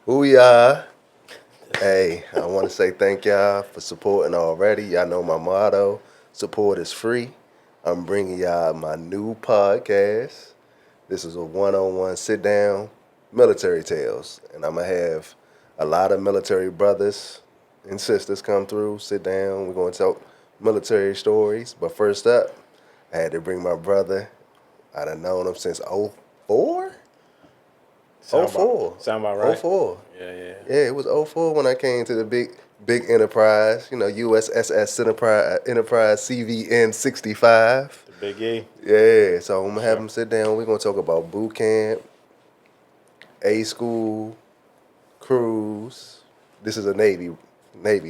Who y'all? Hey, I want to say thank y'all for supporting already. Y'all know my motto: support is free. I'm bringing y'all my new podcast. This is a one-on-one sit-down military tales, and I'm gonna have a lot of military brothers and sisters come through, sit down. We're gonna talk military stories. But first up, I had to bring my brother. I'd have known him since '04. Oh Sound about four, sound about oh right? four. Yeah, yeah. Yeah, it was '04 when I came to the big enterprise, USSS Enterprise CVN 65. The Big E. Yeah, so I'm For gonna have sure. them sit down. We're gonna talk about boot camp, A school, cruise. This is a Navy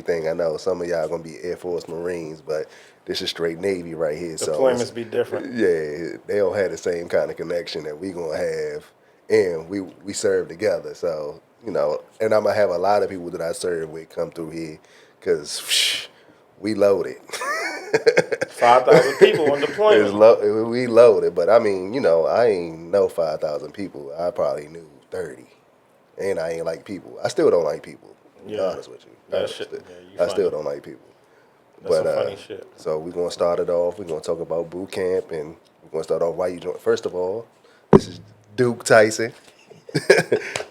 thing. I know some of y'all gonna be Air Force Marines, but this is straight Navy right here. So Deployments be different. yeah, they don't have the same kind of connection that we gonna have, and we serve together. So and I'm gonna have a lot of people that I serve with come through here, cause we loaded. 5,000 people on deployment. We loaded, but I mean, I ain't know 5,000 people. I probably knew 30, and I ain't like people. I still don't like people. To be Yeah. honest with you, That shit. Yeah, you I still funny. don't like people. That's But some funny shit. so we're gonna start it off. We're gonna talk about boot camp, and we're gonna start off why you joined. First of all, this is Duke Tyson,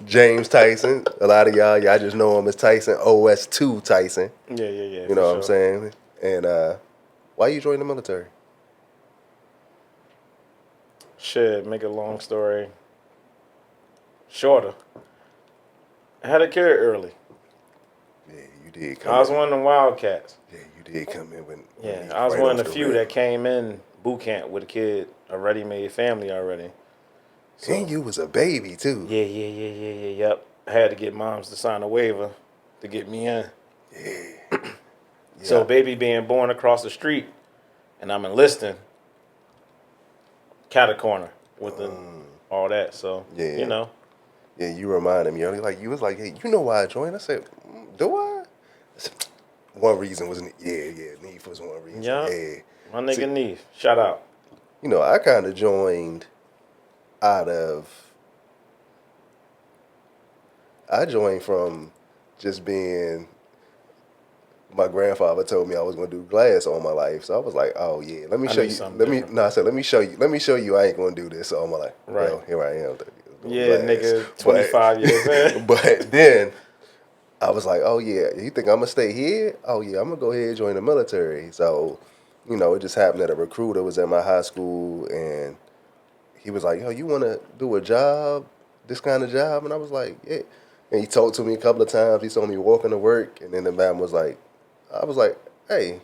James Tyson. A lot of y'all just know him as Tyson. OS2 Tyson. Yeah, yeah, yeah, You for know what I'm sure. saying? And why you joined the military? Shit, make a long story shorter. I had a kid early. Yeah, you did I come was in. one of them Wildcats. Yeah, you did come in when Yeah, he I was right one off of the the few rip. that came in boot camp with a kid already made family already. And So you was a baby too. yeah, yeah, yeah, yeah, yeah, yep. I had to get moms to sign a waiver to get me in. Yeah, So yeah. baby being born across the street, and I'm enlisting cat a corner within all that. So you Yeah. know, Yeah, you reminded me earlier. Like you was like, hey, you know why I joined? I said, do I? One reason was yeah, Neef was one reason. yeah, Yeah. my See, nigga Neef, shout out. I kind of joined out of. I joined from just being. My grandfather told me I was gonna do glass all my life, so I was like, oh yeah, let me I show need you. something Let me different. no, I said let me show you. Let me show you I ain't gonna do this all my life. Right. Well, here I am doing Yeah, glass, nigga, but 25 years in. but then I was like, oh yeah, you think I'm gonna stay here? Oh yeah, I'm gonna go ahead and join the military. So, it just happened that a recruiter was at my high school and he was like, yo, you wanna do a job, this kind of job? And I was like, yeah. And he talked to me a couple of times. He saw me walking to work, and then the man was like, I was like, hey,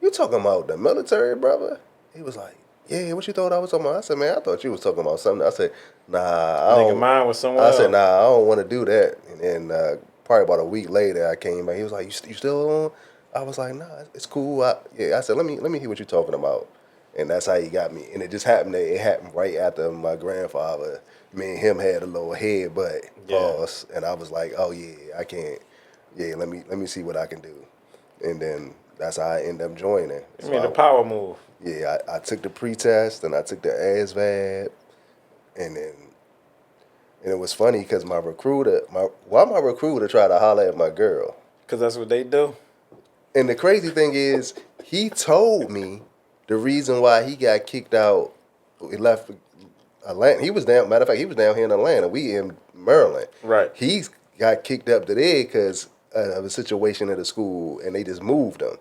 you talking about the military, brother? He was like, yeah, what you thought I was talking about? I said, man, I thought you was talking about something. I said, nah, I Nigga, don't. mine was somewhere I said, else. nah, I don't want to do that. And then probably about a week later, I came back. He was like, you still on? I was like, nah, it's cool. Yeah, I said, let me hear what you're talking about. And that's how he got me. And it just happened that it happened right after my grandfather. Me and him had a little headbutt Yeah, pause, and I was like, oh yeah, I can't. Yeah, let me see what I can do. And then that's how I ended up joining. you So made a power move. I took the pretest and I took the ASVAB, and then and it was funny because my recruiter tried to holler at my girl, Because that's what they do. and the crazy thing is he told me the reason why he got kicked out. He left Atlanta. He was down. Matter of fact, he was down here in Atlanta. We in Maryland. Right. He got kicked up to there because of a situation at a school, and they just moved him.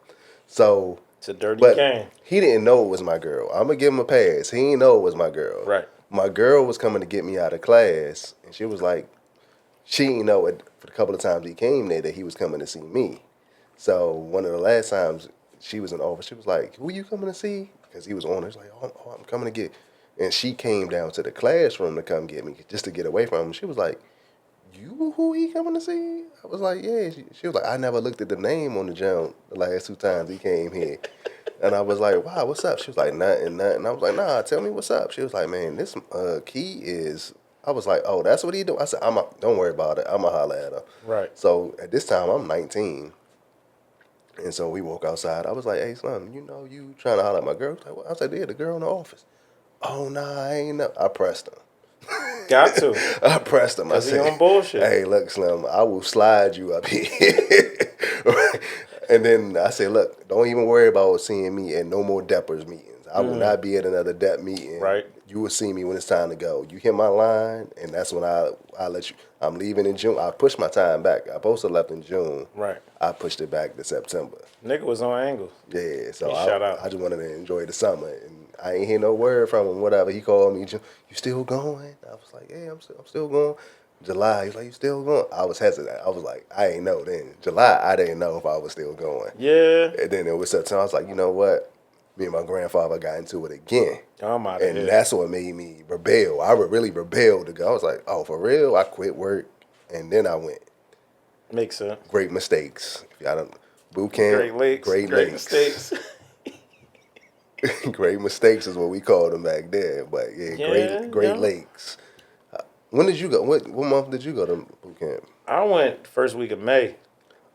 So, It's a dirty but game. he didn't know it was my girl. I'm gonna give him a pass. He didn't know it was my girl. Right. My girl was coming to get me out of class, and she was like, she didn't know it for the couple of times he came there that he was coming to see me. So one of the last times she was in the office, she was like, "Who you coming to see?" Because he was on her. She's like, "Oh, I'm coming to get." And she came down to the classroom to come get me, just to get away from him. She was like, "You who he coming to see?" I was like, "Yeah." She was like, "I never looked at the name on the jump the last two times he came here." And I was like, "Wow, what's up?" She was like, "Nothing, nothing." I was like, "Nah, tell me what's up." She was like, "Man, this key is." I was like, "Oh, that's what he do." I said, Don't worry about it. I'ma holler at her." Right. So at this time, I'm 19. And so we walk outside. I was like, "Hey, son, you trying to holler at my girl?" Like, what? I said, "Yeah, the girl in the office." "Oh, nah, I ain't know." I pressed her. Got to. I pressed him. I Because he said, on bullshit. "Hey, look, Slim, I will slide you up here." And then I said, "Look, don't even worry about seeing me at no more Deppers meetings. I will not be at another Depp meeting. Right. You will see me when it's time to go. You hit my line, and that's when I let you. I'm leaving in June. I pushed my time back. I supposed to left in June. Right. I pushed it back to September. Nigga was on angles. Yeah, so He shot out. I just wanted to enjoy the summer, and I ain't hear no word from him. Whatever he called me, you still going? I was like, yeah, I'm still going. July, he's like, you still going? I was hesitant. I was like, I ain't know then. July, I didn't know if I was still going. Yeah. And then it was September. I was like, you know what? Me and my grandfather got into it again. I'm out of And here. that's what made me rebel. I really rebelled to go. I was like, oh, for real? I quit work, and then I went. Makes sense. Great mistakes. If y'all don't, boot camp. Great Lakes. Great Lakes. Mistakes. Great mistakes is what we called them back then. But yeah, Great Lakes. When did you go? What month did you go to boot camp? I went first week of May.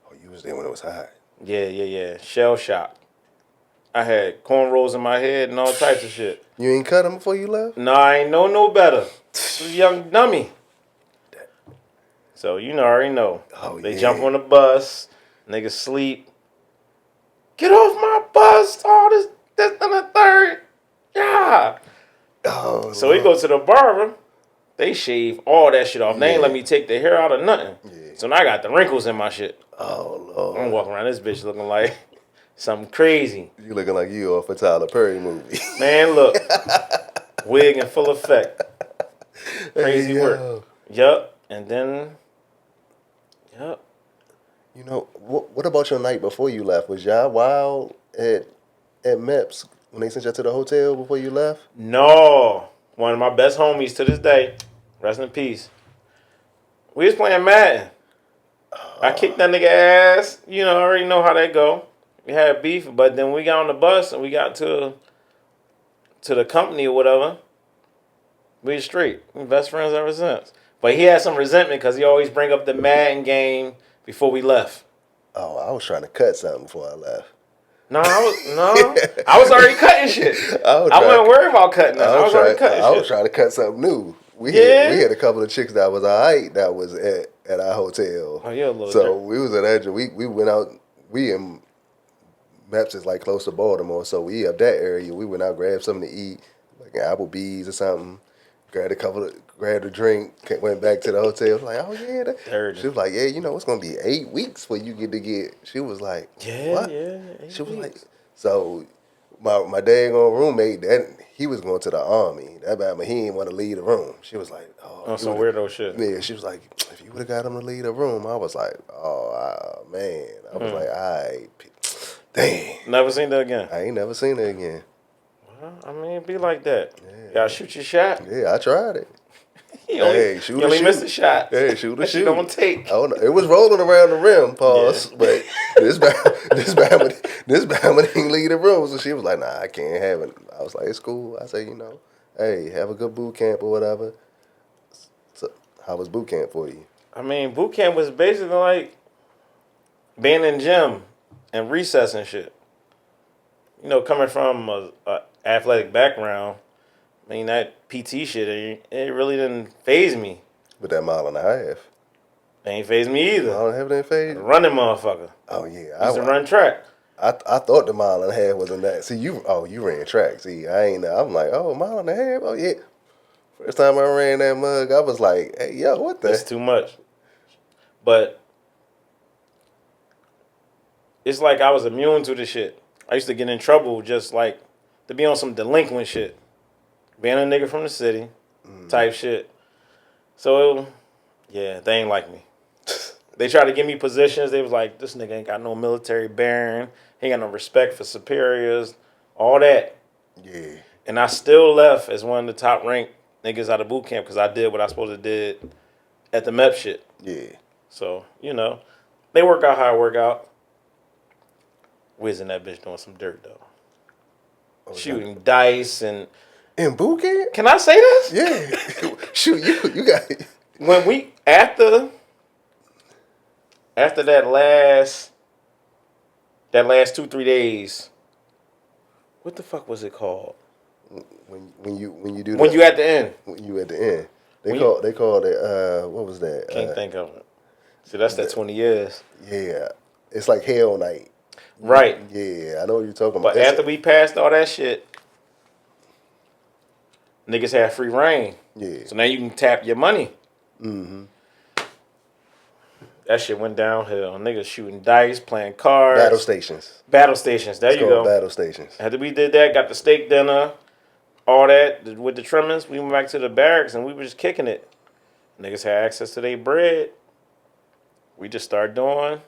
Oh, you was there when it was hot. Yeah. Shell shock. I had cornrows in my head and all types of shit. You ain't cut them before you left? No, I ain't know no better. This was a young dummy. So you know, I already know. Oh, They yeah. jump on the bus, niggas sleep. Get off my bus! All this, and the third. Yeah. Oh, So we go to the barber. They shave all that shit off. They ain't Yeah. let me take the hair out of nothing. Yeah. So now I got the wrinkles in my shit. Oh, I'm Lord. walking around this bitch looking like something crazy. You looking like you off a Tyler Perry movie. Man, look. Wig in full effect. Crazy Hey, work. yo. Yup. And then, yup. You know, what about your night before you left? Was y'all wild at MEPS when they sent you to the hotel before you left? No. One of my best homies to this day. Rest in peace. We was playing Madden. I kicked that nigga ass. You know, I already know how that go. We had beef, but then we got on the bus and we got to the company or whatever. We was straight. We best friends ever since. But he had some resentment because he always bring up the Madden game before we left. Oh, I was trying to cut something before I left. I was already cutting shit. I trying- wasn't worried about cutting that. I was already cutting I was shit. trying to cut something new. We had a couple of chicks that was alright that was at our hotel. Oh, you're a little So jerk. we was at Edge. We went out. We in Maps is like close to Baltimore, so we up that area. We went out, grabbed something to eat, like an Applebee's or something. Grabbed a drink, went back to the hotel. Like, oh yeah, Dirty. she was like, yeah, you know, it's gonna be 8 weeks for you get to get. She was like, what? Yeah. She was like, so my daggone roommate, that he was going to the army. That bad, he didn't want to leave the room. She was like, On some weirdo shit. yeah. She was like, if you would have got him to leave the room, I was like, oh man. I was like, all right, damn. Never seen that again. I ain't never seen her again. Well, I mean, it be like that. You gotta shoot your shot. Yeah, I tried it. You only missed a shot. Hey, shoot a That shoot. shit don't take. Oh no, it was rolling around the rim, pause. Yeah. But this Bama didn't leave the room, so she was like, "Nah, I can't have it." I was like, "It's cool." I say, hey, have a good boot camp or whatever. So, how was boot camp for you? I mean, boot camp was basically like being in gym and recess and shit. You know, coming from a athletic background, I mean, that PT shit, it really didn't phase me. With that mile and a half, It ain't phase me either. mile and a half didn't fade. Running motherfucker. Oh yeah, I used to run track. I thought the mile and a half wasn't that. See, you ran track. See, I ain't. I'm like, oh, mile and a half. Oh yeah. First time I ran that mug, I was like, hey, yo, what the? That's too much. But it's like I was immune to the shit. I used to get in trouble just like to be on some delinquent shit. Being a nigga from the city type shit. So, yeah, they ain't like me. They tried to give me positions. They was like, this nigga ain't got no military bearing. He ain't got no respect for superiors. All that. Yeah. And I still left as one of the top ranked niggas out of boot camp because I did what I supposed to did at the MEP shit. Yeah. So, you know, they work out how I work out. Wiz in that bitch doing some dirt, though. Oh, Shooting dice and... In boot camp? Can I say this? Yeah. Shoot, you got it. When we... After that last 2-3 days... What the fuck was it called? when you do When that, you at the end. when you at the end, When you, they called it what was that? can't think of it. See, that's that 20 years. Yeah, it's like Hell Night. Right. Yeah, I know what you're talking about. But after we passed all that shit, niggas had free reign. Yeah. So now you can tap your money. Mm-hmm. That shit went downhill. Niggas shooting dice, playing cards. Battle stations. Battle stations. There It's you called go. battle stations. After we did that, got the steak dinner, all that with the trimmings, we went back to the barracks and we were just kicking it. Niggas had access to their bread. We just started doing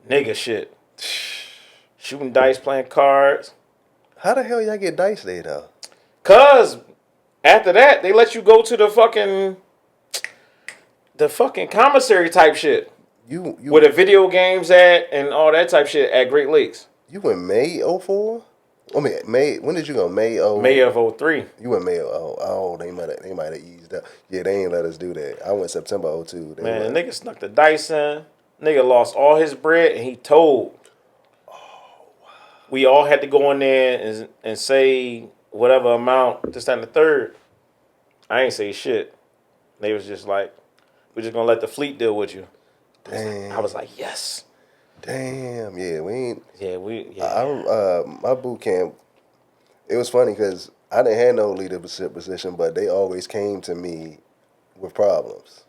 nigga shit. Shooting dice, playing cards. How the hell y'all get dice there though? Cause after that, they let you go to the fucking commissary type shit. You Where the video games at and all that type shit at Great Lakes. You went May 04? I mean May. When did you go? May of 03. You went May. They might have eased up. Yeah, they ain't let us do that. I went September 02. Man, the nigga snuck the dice in. Nigga lost all his bread and he told. Oh, wow. We all had to go in there and say whatever amount, this, that, and the third. I ain't say shit. They was just like, we're just gonna let the fleet deal with you. Damn. I was like, yes. Damn. Yeah, we ain't. Yeah. My boot camp. It was funny because I didn't have no leadership position, but they always came to me with problems.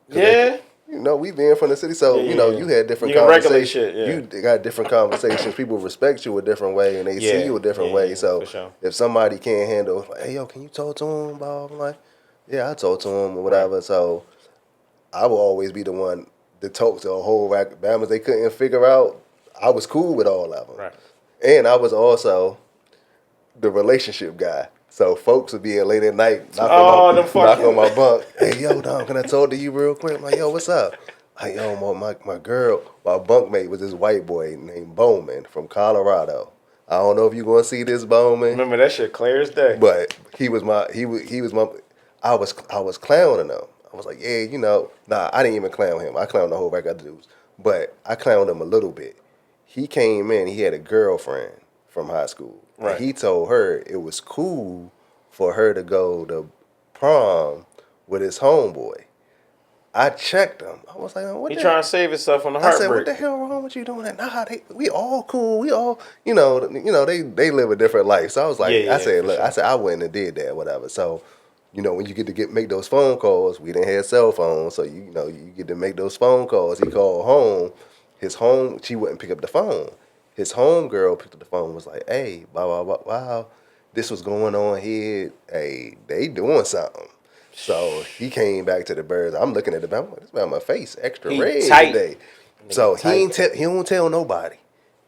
Yeah. We being from the city, so you had different conversations. Shit, yeah. You got different conversations. People respect you a different way, and they see you a different way. So sure. if somebody can't handle, like, hey yo, can you talk to him? Bob? I'm like, yeah, I talk to him or whatever. Right. So I will always be the one to talk to a whole rack of Bama's they couldn't figure out. I was cool with all of them, right? And I was also the relationship guy. So folks would be in late at night, knock on my bunk. Hey, yo, Dom, can I talk to you real quick? I'm like, yo, what's up? Like, yo, my girl, my bunkmate was this white boy named Bowman from Colorado. I don't know if you're gonna see this Bowman. Remember that shit clear as day. But he was my. I was clowning him. I was like, yeah, nah, I didn't even clown him. I clowned the whole rack of dudes. But I clowned him a little bit. He came in, he had a girlfriend from high school. Right. And he told her it was cool for her to go to prom with his homeboy. I checked him. I was like, what? He trying to save himself on the heartbreak. I said, what the hell wrong with you doing that? Nah, we all cool. We all, they live a different life. So I was like, I said, look, sure. I said I wouldn't have did that, whatever. So, when you get to make those phone calls, we didn't have cell phones, so you get to make those phone calls. He called home. She wouldn't pick up the phone. His home girl picked up the phone and was like, hey, blah, blah, blah, wow, this was going on here. Hey, they doing something. So he came back to the birds. I'm looking at the band. This about my face extra red today. So he don't tell nobody.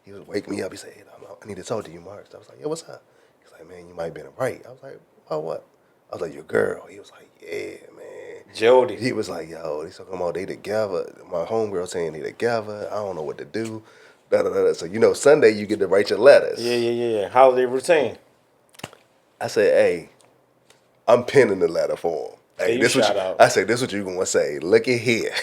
He would wake me up. He said, hey, I need to talk to you, Mark. So I was like, yo, what's up? He's like, man, you might be in a break. I was like, oh, what? I was like, your girl. He was like, yeah, man. Jody. He was like, yo, they talking about they together. My homegirl saying they together. I don't know what to do. Da, da, da. So, Sunday you get to write your letters. Yeah. Holiday routine. I said, hey, I'm penning the letter for him. Hey, I said, this what you gonna say. Look at here.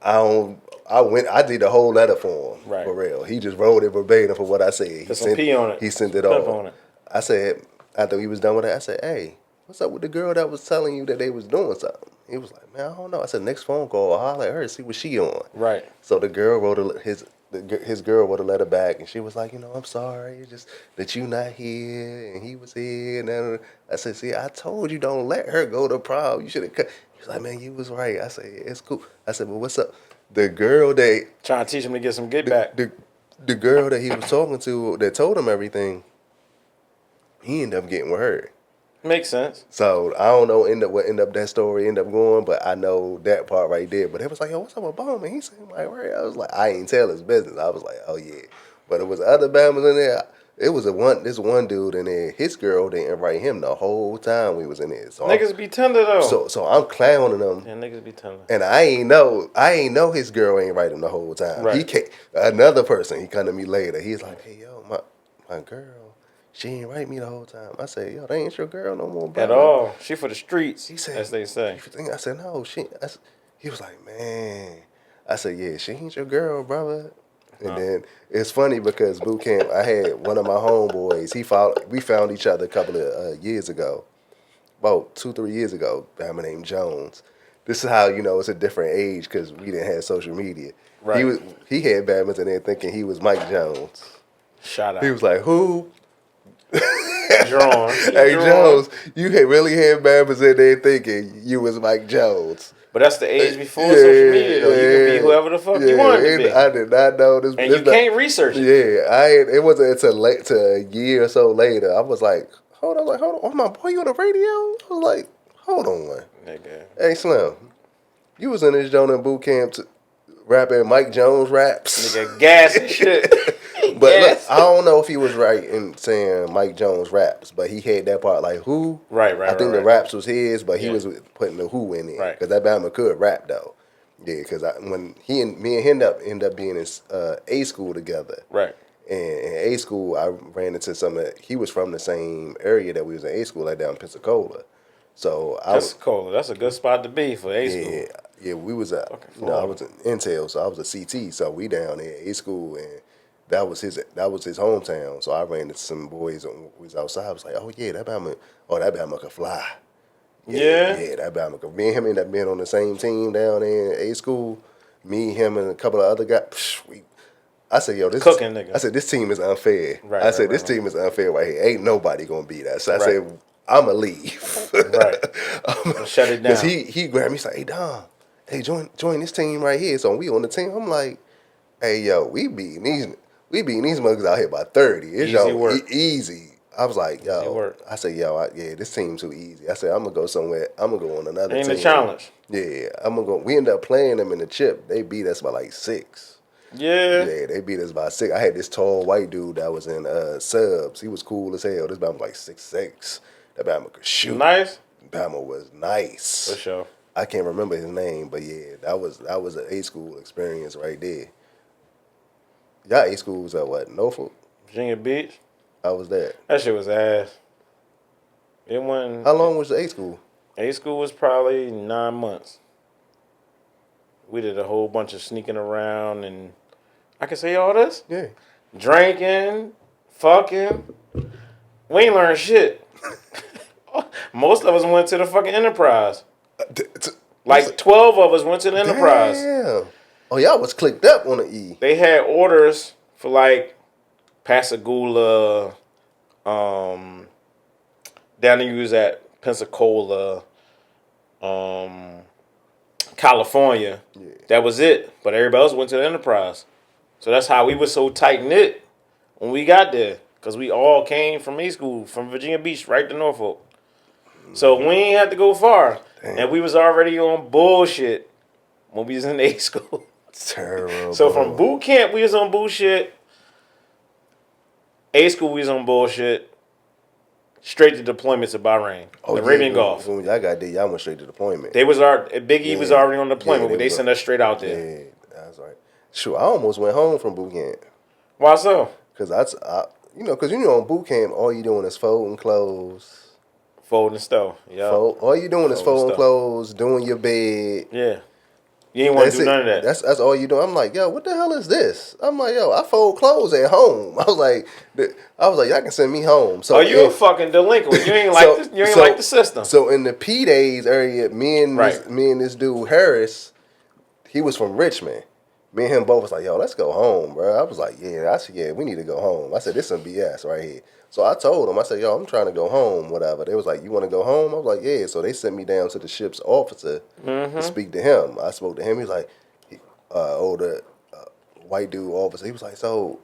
I did the whole letter for him. Right. For real. He just wrote it verbatim for what I said. Put some P on it. He sent it on. I said, after he was done with that, I said, hey, what's up with the girl that was telling you that they was doing something? He was like, man, I don't know. I said, next phone call, I'll holler at her, see what she on. Right. So the girl wrote his girl wrote a letter back, and she was like, I'm sorry, it's just that you not here, and he was here. And I said, see, I told you don't let her go to prom. You should have cut. He was like, man, you was right. I said, it's cool. I said, well, what's up? The girl trying to teach him to get some get back. The girl that he was talking to that told him everything, he ended up getting with her. Makes sense. So I don't know what that story ended up going, but I know that part right there. But it was like, yo, what's up with Bowman? He said, like, right. I was like, I ain't tell his business. I was like, oh yeah. But it was other Bama's in there. It was this one dude in there. His girl didn't invite him the whole time we was in there. So niggas be tender though. So I'm clowning them. Yeah, niggas be tender. And I ain't know his girl ain't invite him the whole time. Right. He came, another person. He come to me later. He's like, hey yo, my girl. She ain't write me the whole time. I said, yo, that ain't your girl no more, bro. At all. She for the streets, he said, as they say. I said, no, he was like, man. I said, yeah, she ain't your girl, brother. And then it's funny because boot camp, I had one of my homeboys. We found each other a couple of years ago, about 2-3 years ago. A man named Jones. This is how it's a different age because we didn't have social media. Right. He had badminton there thinking he was Mike Jones. Shout out. He was like, "Who?" Drawn. Hey Jones, you really had badminton there thinking you was Mike Jones. But that's the age before social media, though. You can be whoever the fuck you want to be. I did not know this. And you can't research it. Yeah, it wasn't until a year or so later. I was like, hold on, oh my boy, you on the radio? I was like, hold on, Nigga. hey Slim, you was in this Jonah boot camp rapping Mike Jones raps. Nigga, gas and shit. But look, I don't know if he was right in saying Mike Jones raps, but he had that part like who. Right. I think the raps was his, but he Yeah. was putting the who in it. Right. Because that Bama could rap though. Yeah, because when me and him end up being in A school together. Right. And in A school, I ran into he was from the same area that we was in A school, like down in Pensacola. So Pensacola, that's a good spot to be for A school. Yeah, we was I was in Intel, so I was a CT, so we down there at A school, and that was his hometown. So I ran into some boys who was outside. I was like, oh yeah, that Bama could fly. Yeah, that Bama could. Me and him ended up being on the same team down there in A school. Me, him, and a couple of other guys. I said, yo, cooking nigga. I said, this team is unfair. Right, I said, this team is unfair right here. Ain't nobody gonna beat us. So I said, I'ma leave. Right. Shut it down. Because he grabbed me, he's like, hey Dom, hey, join this team right here. So we on the team. I'm like, hey yo, we beating these mugs out here by 30. It's Easy work. Easy. I was like, yo. Easy work. I said, yo, this team too easy. I said, I'm gonna go somewhere. I'm gonna go on another Ain't team. a challenge. Yeah, I'm gonna go. We ended up playing them in the chip. They beat us by like 6. Yeah. Yeah, they beat us by 6. I had this tall white dude that was in subs. He was cool as hell. This Bama was like 6'6". That Bama could shoot. Nice. Bama was nice. For sure. I can't remember his name, but yeah, that was an A school experience right there. Y'all A school was at what? Norfolk? Virginia Beach. How was that? That shit was ass. It wasn't. How long was the A school? A school was probably 9 months. We did a whole bunch of sneaking around, and I can say all this. Yeah. Drinking, fucking. We ain't learned shit. Most of us went to the fucking Enterprise. Like 12 of us went to the Enterprise. Damn. Oh, y'all was clicked up on the E. They had orders for like Pascagoula, down there you was at Pensacola, California. Yeah. That was it. But everybody else went to the Enterprise. So that's how we were so tight knit when we got there. Because we all came from A school, from Virginia Beach right to Norfolk. So we ain't had to go far. Damn. And we was already on bullshit when we was in A school. Terrible. So from boot camp, we was on bullshit. A school, we was on bullshit. Straight to deployment to Bahrain. The Arabian Gulf. When y'all got there, y'all went straight to deployment. Big E was already on deployment, but they sent us straight out there. Yeah, that's right. Sure, I almost went home from boot camp. Why so? Because on boot camp, all you doing is folding clothes. Folding stuff. Yeah. All you doing is folding stuff. Clothes, doing your bed. Yeah. You ain't want to do none of that. That's all you do. I'm like, yo, what the hell is this? I'm like, yo, I fold clothes at home. I was like, y'all can send me home. So you a fucking delinquent. You ain't like the system. So in the P days area, me and this dude Harris, he was from Richmond. Me and him both was like, yo, let's go home, bro. I was like, yeah, we need to go home. I said, this some BS right here. So I told him, I said, yo, I'm trying to go home, whatever. They was like, you want to go home? I was like, yeah. So they sent me down to the ship's officer to speak to him. I spoke to him. He was like, older white dude officer. He was like, so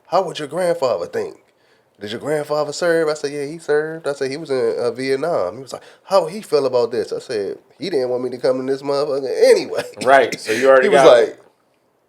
how would your grandfather think? Did your grandfather serve? I said, yeah, he served. I said, he was in Vietnam. He was like, how would he feel about this? I said, he didn't want me to come in this motherfucker anyway. Right. So you already he was like,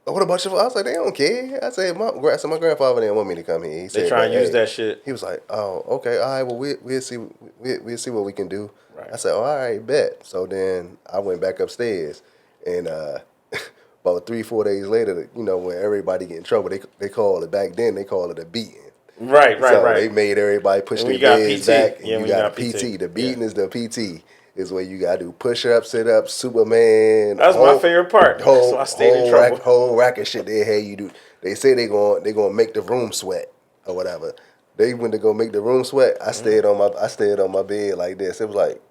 what about your? I was like, they don't care. I said, my grandfather didn't want me to come here. He said, they try and use that shit. He was like, oh, okay, all right. Well, we'll see. We'll see what we can do. Right. I said, all right, bet. So then I went back upstairs, and about 3-4 days later, when everybody get in trouble, they call it back then. They call it a beating. Right. So they made everybody push their beds back. And yeah, you got a PT. The beating is the PT. is where you gotta do push-ups, sit-ups, Superman. That's my favorite part. So I stayed in trouble. Whole rack of shit they had you do. They say they gonna make the room sweat or whatever. They went to go make the room sweat. I stayed on my bed like this. It was like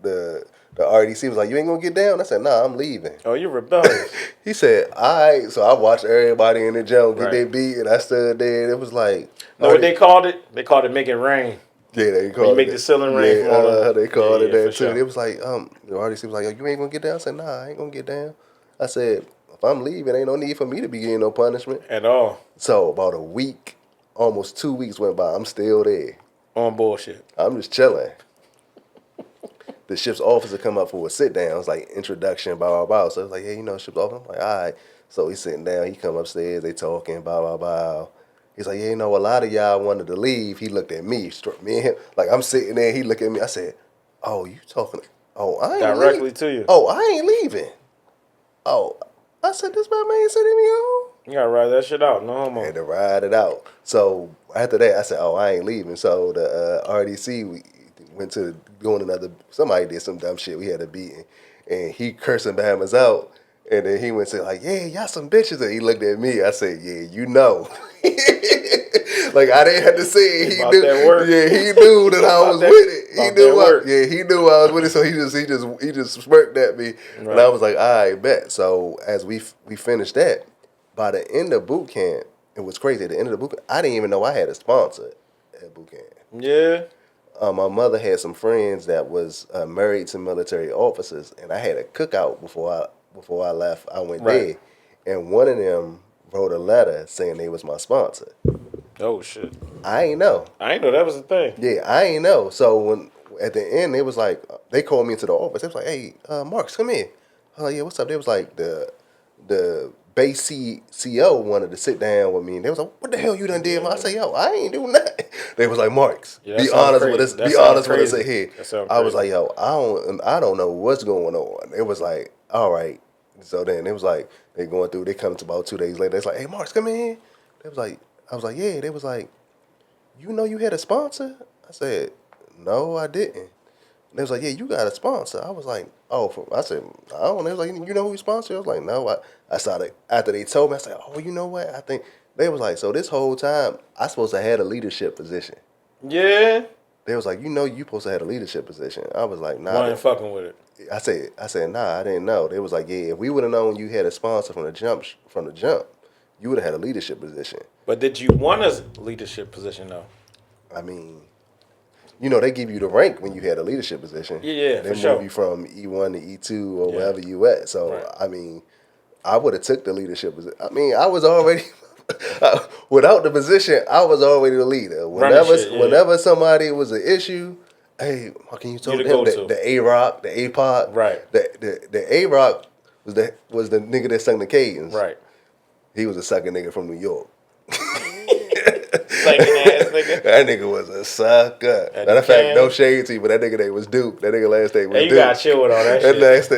the RDC was like, you ain't gonna get down? I said, nah, I'm leaving. Oh, you rebellious. He said, all right. So I watched everybody in the gym get Right. their beat, and I stood there, and it was like... Know what they called it? They called it make it rain. Yeah, they called you it. make the ceiling rain from all the... They called it that too. Sure. It was like, the RDC was like, yo, you ain't gonna get down? I said, nah, I ain't gonna get down. I said, if I'm leaving, ain't no need for me to be getting no punishment. At all. So about a week, almost 2 weeks went by. I'm still there. On bullshit. I'm just chilling. The ship's officer come up for a sit down. It's like introduction, blah, blah, blah. So it's like, hey, ship's officer. I'm like, all right. So he's sitting down. He come upstairs. They talking, blah, blah, blah. He's like, yeah, a lot of y'all wanted to leave. He looked at me, me and him. Like, I'm sitting there. He looked at me. I said, oh, you talking? Oh, I ain't directly leaving. to you. Oh, I ain't leaving. Oh, I said, this my man sending me home. You gotta ride that shit out. No homo. Had to ride it out. So after that, I said, oh, I ain't leaving. So the RDC, we went to doing somebody did some dumb shit. We had a beating. And he cursing Bahamas out. And then he went and said, like, yeah, y'all some bitches. And he looked at me. I said, yeah, you know. Like, I didn't have to say it. He knew that work. Yeah, he knew that I was with it. He knew I was with it. So he just smirked at me. Right. And I was like, all right, bet. So as we finished that, by the end of boot camp, it was crazy. At the end of the boot camp, I didn't even know I had a sponsor at boot camp. Yeah. My mother had some friends that was married to military officers, and I had a cookout before I left. I went there, and one of them wrote a letter saying they was my sponsor. Oh shit! I ain't know. I ain't know that was a thing. Yeah, I ain't know. So when at the end, it was like they called me into the office. They was like, "Hey, Marks, come in." Oh yeah, what's up? They was like the base CO wanted to sit down with me, and they was like, "What the hell you done did?" I say, "Yo, I ain't do nothing." They was like, "Marks, be honest with us. Be honest with us here." I was like, "Yo, I don't know what's going on." It was like, "All right." So then it was like they going through. They come to about 2 days later. It's like, "Hey, Marks, come in here." They was like, I was like, "Yeah." They was like, "You know you had a sponsor?" I said, "No, I didn't." They was like, "Yeah, you got a sponsor." I was like, "Oh," I said, "I don't know." They was like, "You know who you sponsor?" I was like, "No." I started, after they told me, I said, "Oh, you know what? I think," they was like, "So this whole time, I supposed to have a leadership position." Yeah. They was like, "You supposed to have a leadership position." I was like, "Nah." Why ain't fucking with it? I said, "Nah, I didn't know." They was like, "Yeah, if we would have known you had a sponsor from the jump, you would have had a leadership position." But did you want a leadership position though? I mean, they give you the rank when you had a leadership position. Yeah, they for move sure. you from E1 to E2 or wherever you at. So I mean, I would have took the leadership position. I mean, I was already without the position. I was already the leader. Whenever somebody was an issue, hey, how can you talk to him? The A-Rock, the A-Pop, right? The A-Rock was the nigga that sung the cadence, right? He was a sucker nigga from New York. Sucking ass nigga. That nigga was a sucker. Matter of fact, no shade to you, but that nigga name was Duke. That nigga last name was Duke. You gotta chill with all that shit.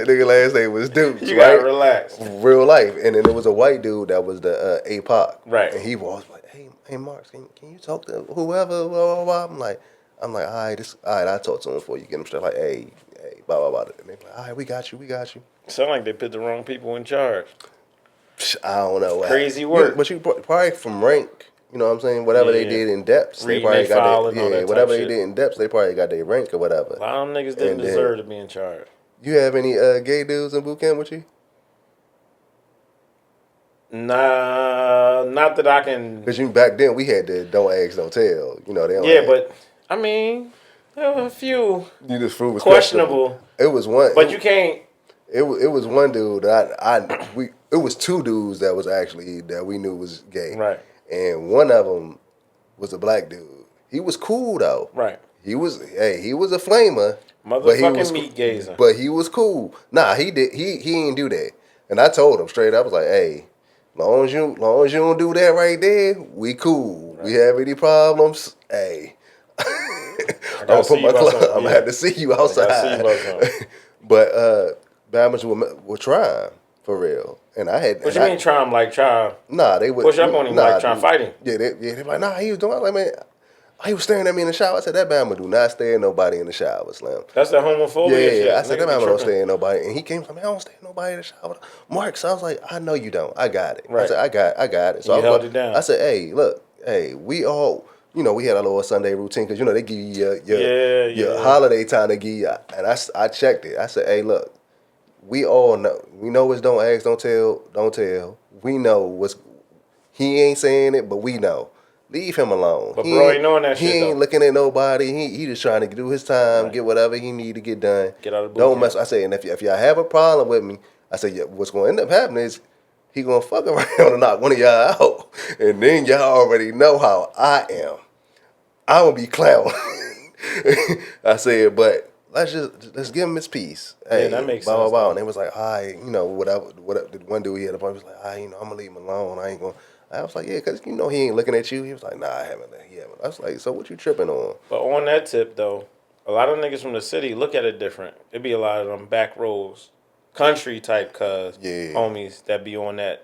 Nigga last name was Duke. You gotta relax. Real life. And then there was a white dude that was the A-Pop. Right. And he was like, hey, Marks, can you talk to whoever, blah, blah, blah. I'm like, all right, I talk to him before you get him straight. Like, hey, blah, blah, blah. And they like, all right, we got you. Sound like they put the wrong people in charge. I don't know. Crazy work. But you probably from rank. You know what I'm saying? Whatever they did in depths, they probably got their, whatever they did in depths, they probably got their rank or whatever. A lot of them niggas didn't deserve to be in charge. You have any gay dudes in boot camp with you? Nah, not that I can. Because back then we had the don't ask, don't tell. They don't. Yeah, but I mean, there were a few. You just proved questionable. It was one, but you can't. It was one dude that it was two dudes that was actually that we knew was gay. Right. And one of them was a black dude. He was cool though. Right. He was a flamer. Motherfucking meat gazer. But he was cool. Nah, he didn't do that. And I told him straight up, I was like, hey, long as you don't do that right there, we cool. Right. We have any problems, hey. I'm gonna have to see you outside. But Bama's were trying. For real, and I had. What you mean try him like try? Nah, they would push up on him like try to fight him. Yeah, they like nah. He was doing. I was like, man, He was staring at me in the shower. I said, that Bama do not stare at nobody in the shower, Slim. That's that homophobia shit. Yeah, I said, that Niggas be Bama don't tripping. stare at nobody. And he came to me, I don't stare at nobody in the shower. Mark, so I was like, I know you don't. I got it. I Right. said, I got it. So You I held it down. I said, hey, look, hey, we all, we had a little Sunday routine because, they give you your holiday time to give you. And I checked it. I said, hey, look, we all know. We know it's don't ask, don't tell. We know he ain't saying it, but we know. Leave him alone. But bro ain't knowing that he shit, ain't though. looking at nobody. He just trying to do his time, Right. get whatever he need to get done. Get out of boot Don't camp. mess. I say, and if y'all have a problem with me, I say, yeah, what's going to end up happening is he gonna fuck around and knock one of y'all out, and then y'all already know how I am. I'm gonna be clown. I said, but let's give him his peace. Hey, that makes blah, sense. blah, blah. And it was like, whatever. The one dude he had a point was like, I'm gonna leave him alone. I ain't gonna. I was like, yeah, because he ain't looking at you. He was like, nah, I haven't. I was like, so what you tripping on? But on that tip, though, a lot of niggas from the city look at it different. It be a lot of them back roads, country type homies that be on that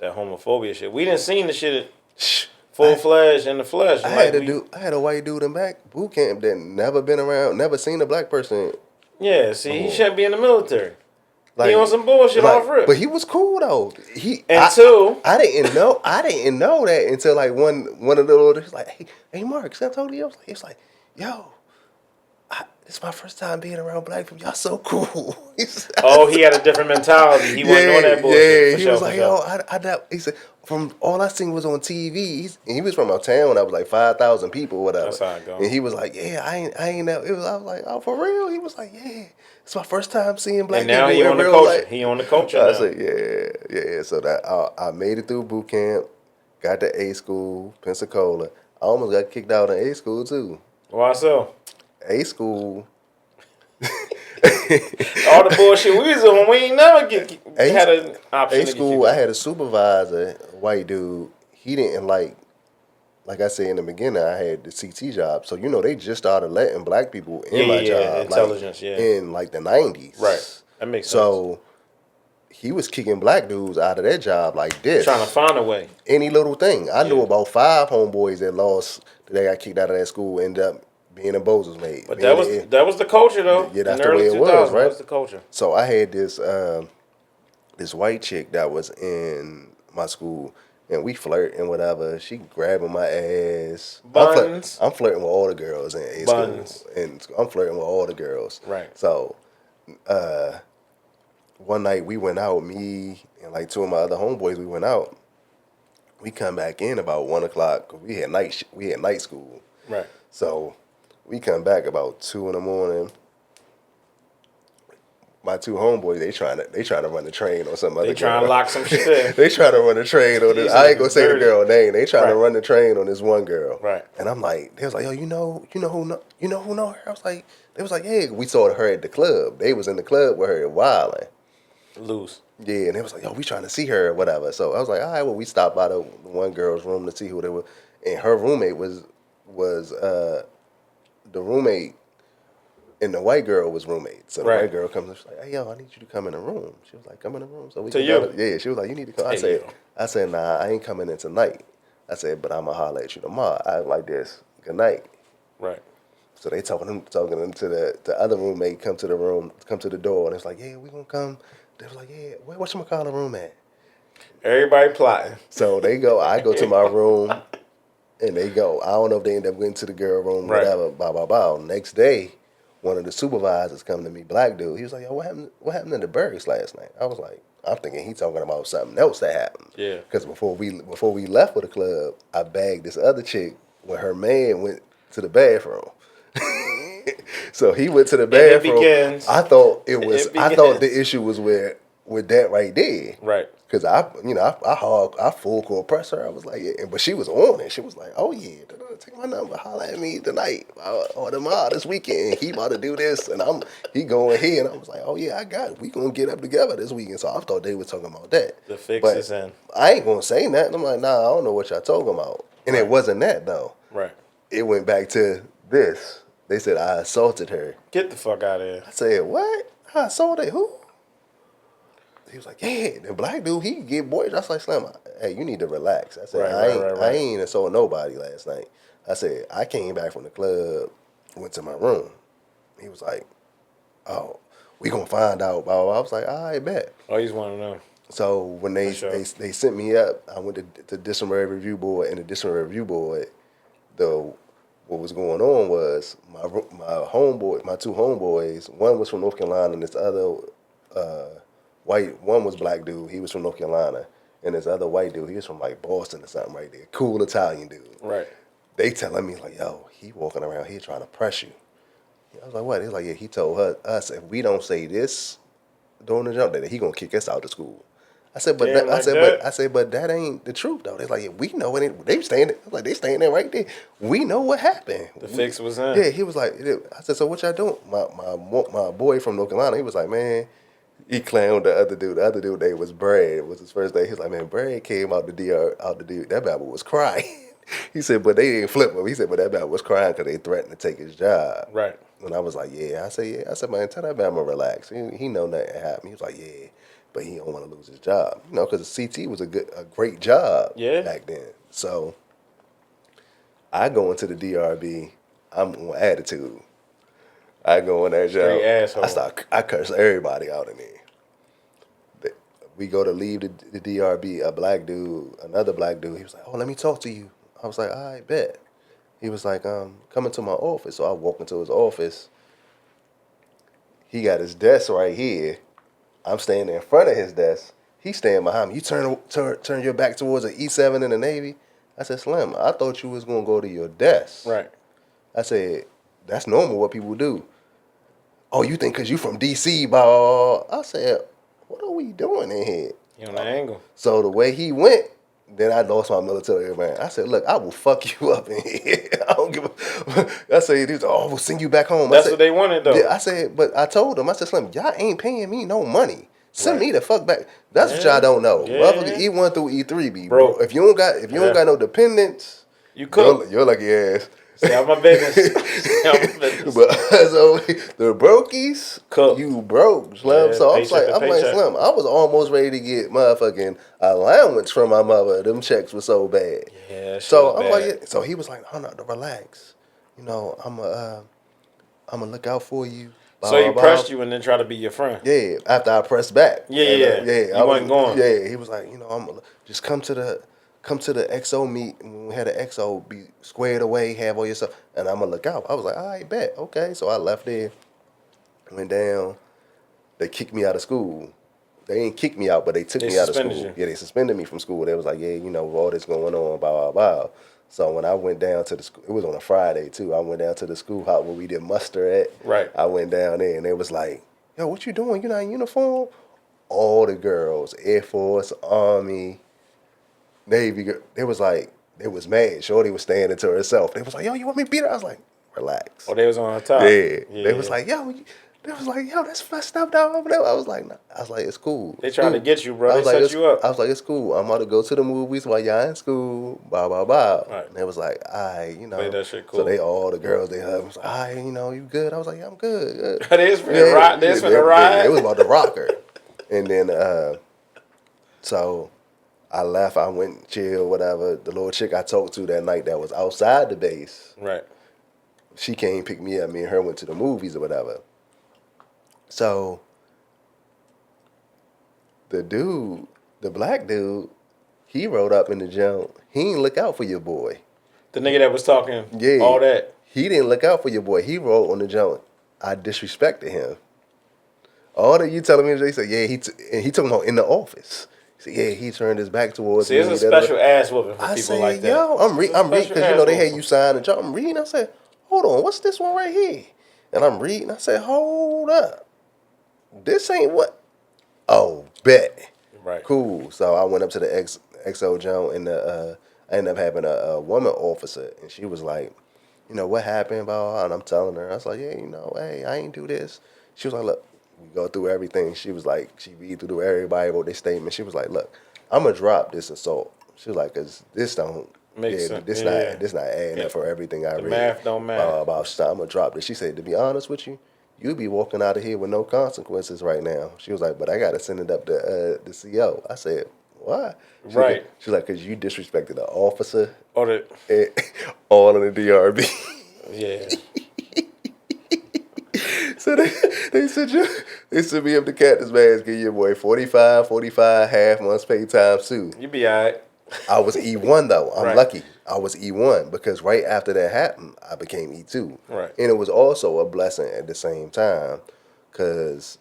homophobia shit. We didn't seen the shit full fledged in the flesh. I had a white dude in back boot camp that never been around, never seen a black person. Yeah, see, he shouldn't be in the military. Like, he on some bullshit off rip. But he was cool though. I didn't know that until like one of the little. He's like, hey, Mark, I told you. It's like, yo, it's my first time being around black people. Y'all so cool. He had a different mentality. He wasn't on that bullshit. Yeah, he was like, yo, he said, from all I seen was on TV. He was from a town that was like 5,000 people, or whatever. That's how it go. And he was like, yeah, I ain't know. I was like, oh, for real? He was like, yeah. It's my first time seeing black people. And now he on the culture. He on the culture now. I said, yeah. So that I made it through boot camp, got to A school, Pensacola. I almost got kicked out of A school too. Why so? A school. All the bullshit we was on, we ain't never had an option. A school, I had a supervisor, a white dude. He didn't like I said in the beginning, I had the CT job. So, they just started letting black people in my job. Intelligence, in like the 90s. Right. That makes sense. So, he was kicking black dudes out of their job like this. Trying to find a way. Any little thing. I knew about 5 homeboys that got kicked out of that school, ended up being in Bozo's mate. But that was the culture though. Yeah, that's the way it was, right? That's the culture. So I had this white chick that was in my school, and we flirt and whatever. She grabbing my ass. Buns. I'm flirting with all the girls in A school, and I'm flirting with all the girls. Right. So, one night we went out, me and like 2 of my other homeboys. We went out. We come back in about 1:00 'cause we had night school. Right. So we come back about 2 in the morning. My 2 homeboys, they trying to run the train on some other girl. They trying to lock some shit. They trying to run the train on this. I ain't gonna say the girl name. They trying to run the train on this one girl. Right. And I'm like, they was like, yo, you know who know her? I was like, they was like, yeah, we saw her at the club. They was in the club with her wilding. Loose. Yeah, and they was like, yo, we trying to see her or whatever. So I was like, all right, well, we stopped by the one girl's room to see who they were. And her roommate was the roommate, and the white girl was roommate. So the white girl comes and she's like, hey, yo, I need you to come in the room. She was like, come in the room. So we yeah, she was like, you need to come. I said, nah, I ain't coming in tonight. I said, but I'm going to holler at you tomorrow. I was like this, good night. Right. So they talking them to the other roommate, come to the door, and it's like, yeah, we going to come. They was like, yeah, whatchamacallit room at? Everybody plotting. So I go to my room, and they go. I don't know if they end up going to the girl room, whatever, blah, blah, blah. Next day, one of the supervisors come to me, black dude. He was like, yo, what happened in the barracks last night? I was like, I'm thinking he talking about something else that happened. Yeah. Because before we left for the club, I bagged this other chick when her man went to the bathroom. So he went to the bathroom. I thought the issue was with that right there. Right. Because I full court pressed her. I was like, yeah, but she was on it. She was like, oh yeah, take my number, holla at me tonight or tomorrow this weekend. He about to do this, and he going here, and I was like, oh yeah, I got it. We gonna get up together this weekend. So I thought they were talking about that. The fix is in. I ain't gonna say nothing. I'm like, nah, I don't know what y'all talking about. And it wasn't that though. Right. It went back to this. They said I assaulted her. Get the fuck out of here. I said, what? I assaulted who? he was like, yeah, the black dude, he can get boys. I was like, Slim, hey, you need to relax. I said, Right. I ain't assault nobody last night. I said, I came back from the club, went to my room. He was like, oh, we gonna find out. Blah, blah, blah. I was like, I bet. Oh, he's one of them. So when they sure. they sent me up, I went to the disciplinary review board, and the disciplinary review board, what was going on was my homeboy, my two homeboys, one was from North Carolina, and this other white, one was black dude, he was from North Carolina, and this other white dude, he was from like Boston or something right there, cool Italian dude. Right. They telling me like, yo, he walking around here trying to press you. I was like, what? He's like, yeah, he told us if we don't say this during the jump, that he gonna kick us out of school. I said, but but that ain't the truth though. They're like, yeah, we know it. They standing, like they standing there right there. We know what happened. The fix was in. Yeah, he was like, I said, so what y'all doing? My boy from North Carolina, he was like, man, he clowned the other dude. The other dude name was Brad. It was his first day. He was like, man, Brad came out the DR. That babble was crying. He said, but they didn't flip him. He said, but that babble was crying because they threatened to take his job. Right. And I was like, yeah. I said, yeah. I said, man, tell that Bama relax. He know nothing happened. He was like, yeah, but he don't want to lose his job. You know, because CT was a great job back then. So I go into the DRB. I'm on attitude. I go in there, Straight asshole. I curse everybody out in there. We go to leave the DRB. A black dude, another black dude. He was like, oh, let me talk to you. I was like, all right, bet. He was like, come into my office. So I walk into his office. He got his desk right here. I'm standing in front of his desk. He's standing behind me. You turn your back towards an E7 in the Navy? I said, Slim, I thought you was going to go to your desk. Right. I said, that's normal what people do. Oh, you think because you from D.C., blah. I said, what are we doing in here? You on the angle. So the way he went, then I lost my military man. I said, look, I will fuck you up in here. I don't give a... I said, oh, we'll send you back home. That's what they wanted, though. Yeah, I said, but I told him, I said, Slim, y'all ain't paying me no money. Send me the fuck back. That's what y'all don't know. Motherfucker, E1 through E3 be bro. If you don't got no dependents, you cook. You're like your ass. Stay out my business. Stay out my business. But so the brokies, cook. You broke, Slim. So I'm like, Slim, I was almost ready to get motherfucking allowance from my mother. Them checks were so bad. Yeah. So I'm like, so he was like, oh no, relax. You know, I'm gonna look out for you. So he pressed you and then tried to be your friend. Yeah, after I pressed back. Yeah. I wasn't going. Yeah, he was like, you know, I'm gonna just come to the XO meet. And when we had an XO, be squared away, have all your stuff, and I'm gonna look out. I was like, all right, bet, okay. So I left there, went down. They kicked me out of school. They didn't kick me out, but they took me out of school. You. Yeah, they suspended me from school. They was like, yeah, you know, with all this going on, blah, blah, blah. So when I went down to the school, it was on a Friday too. I went down to the schoolhouse where we did muster at. Right. I went down there and they was like, yo, what you doing? You not in uniform? All the girls, Air Force, Army, Navy, they was like, they was mad. Shorty was standing to herself. They was like, yo, you want me to beat her? I was like, relax. Oh, they was on her top. Yeah. They was like, yo, that's messed up down over there. I was like, nah. I was like, it's cool. They trying to get you, bro. They set you up. I was like, it's cool. I'm about to go to the movies while y'all in school. Blah, blah, blah. Right. And they was like, you know. Made that shit cool. So they, all the girls, they hugged. Was like, you know, you good? I was like, yeah, I'm good. They was finna ride. They was finna ride. It was about to rock her. And then, so I left. I went and chill, whatever. The little chick I talked to that night that was outside the base. Right. She came pick me up. Me and her went to the movies or whatever. So the black dude, he rode up in the jump. He didn't look out for your boy. The nigga that was talking all that. He didn't look out for your boy. He rode on the jump. I disrespected him. All that you telling me, they said, yeah, he talking about in the office. He said, yeah, he turned his back towards me. See, it's a special ass whooping for people like that. Yo, I'm reading, because, you know, they had you sign the jump. I'm reading. I said, hold on, what's this one right here? And I'm reading. I said, hold up. This ain't what? Oh, bet. Right. Cool. So I went up to the XO Joan, and I ended up having a woman officer, and she was like, you know, what happened, blah, and I'm telling her. I was like, yeah, you know, hey, I ain't do this. She was like, look, we go through everything. She was like, she read through everybody, wrote their statement. She was like, look, I'm going to drop this assault. She was like, because this don't make sense. This not adding up for everything I read. The math don't matter. I'm going to drop this. She said, to be honest with you, you'd be walking out of here with no consequences right now. She was like, but I got to send it up to the CO. I said, why? Right. She's like, because you disrespected the officer Or the and all in the DRB. yeah. So they sent me up to Cactus Bags, give your boy 45, half months pay times two. You be alright. I was E1 though. I'm Right. lucky. I was E1 because right after that happened, I became E2. Right. And it was also a blessing at the same time because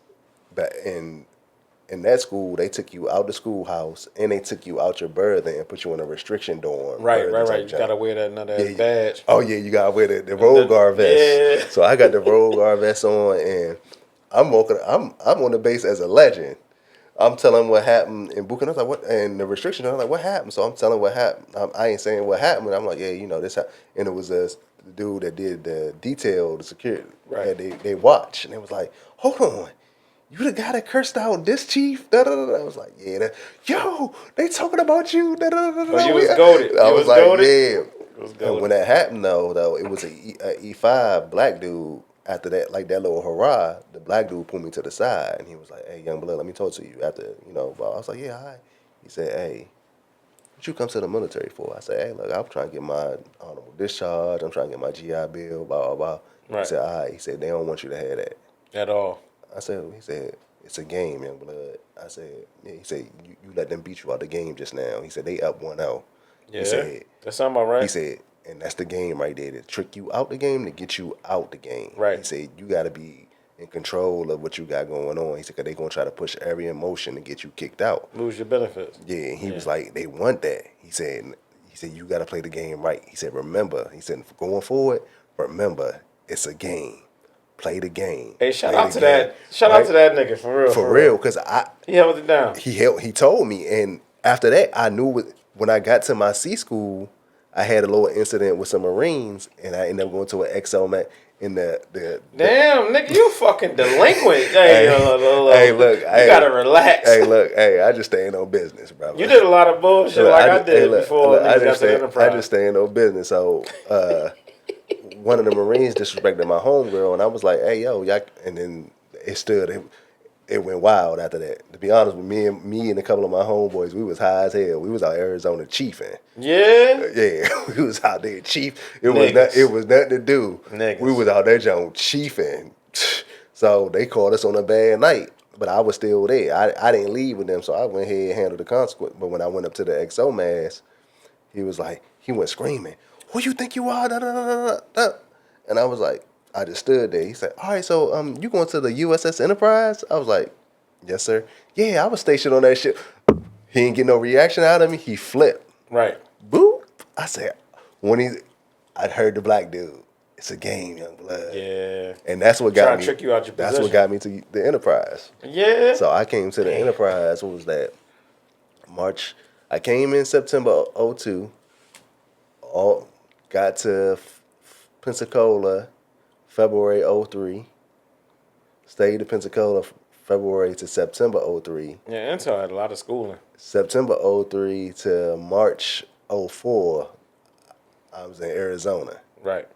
in that school, they took you out the schoolhouse and they took you out your berthing and put you in a restriction dorm. Right. berthing type You job. gotta wear that another Yeah, badge. Oh yeah, you gotta wear the road guard vest. Yeah. So I got the road guard vest on, and I'm walking. I'm on the base as a legend. I'm telling what happened in Buchanan. I was like, what? And the restriction. I'm like, what happened? So I'm telling what happened. I ain't saying what happened. I'm like, yeah, this. And it was the dude that did the detail, the security. Right. They watch, and it was like, hold on. You the guy that cursed out this chief? Da, da, da, da. I was like, yeah. Yo, they talking about you. Da, da, da, da, But you was goated. I was like, goated? yeah. And when that happened, though, it was a E5 black dude. After that, like that little hurrah, the black dude pulled me to the side, and he was like, hey, young blood, let me talk to you. After, I was like, yeah, hi. He said, hey, what you come to the military for? I said, hey, look, I'm trying to get my honorable discharge. I'm trying to get my GI Bill, blah, blah, blah. Right. He said, all right. He said, they don't want you to have that. At all. He said, it's a game, young blood. I said, yeah. He said, you let them beat you out the game just now. He said, they up 1-0. Yeah. He said, that sound about right. He said, and that's the game right there, to trick you out the game, to get you out the game. Right. He said, you got to be in control of what you got going on. He said, because they're going to try to push every emotion to get you kicked out. Lose your benefits. Yeah, and he was like, they want that. He said, you got to play the game right. He said, remember, going forward, remember, it's a game. Play the game. Hey, shout out to that nigga, for real. For real, because he held it down. He told me, and after that, I knew when I got to my C school, I had a little incident with some Marines, and I ended up going to an XO mat in the damn, nigga, you fucking delinquent. Hey, look, you gotta relax. Hey, look, I just staying on business, brother. You did a lot of bullshit I did before niggas got to the Enterprise. I just staying on business. So one of the Marines disrespected my homegirl, and I was like, hey, yo, y'all, and then it went wild after that. To be honest with me and a couple of my homeboys, we was high as hell. We was out Arizona chiefing. Yeah? Yeah, we was out there chief. It was nothing to do. Niggas. We was out there Jones chiefing. So they caught us on a bad night. But I was still there. I didn't leave with them, so I went ahead and handled the consequence. But when I went up to the XO mass, he went screaming, who you think you are? Da, da, da, da, da. And I was like, I just stood there. He said, all right, so you going to the USS Enterprise? I was like, yes, sir. Yeah, I was stationed on that ship. He didn't get no reaction out of me. He flipped. Right. Boop. I said, I heard the black dude. It's a game, young blood. Yeah. And that's what got me. Trying to trick you out your position. That's what got me to the Enterprise. Yeah. So I came to the Enterprise. What was that? March. I came in September 2002. Got to Pensacola February 2003. Stayed in Pensacola February to September 2003. Yeah, Intel had a lot of schooling. September 2003 to March 2004, I was in Arizona. Right.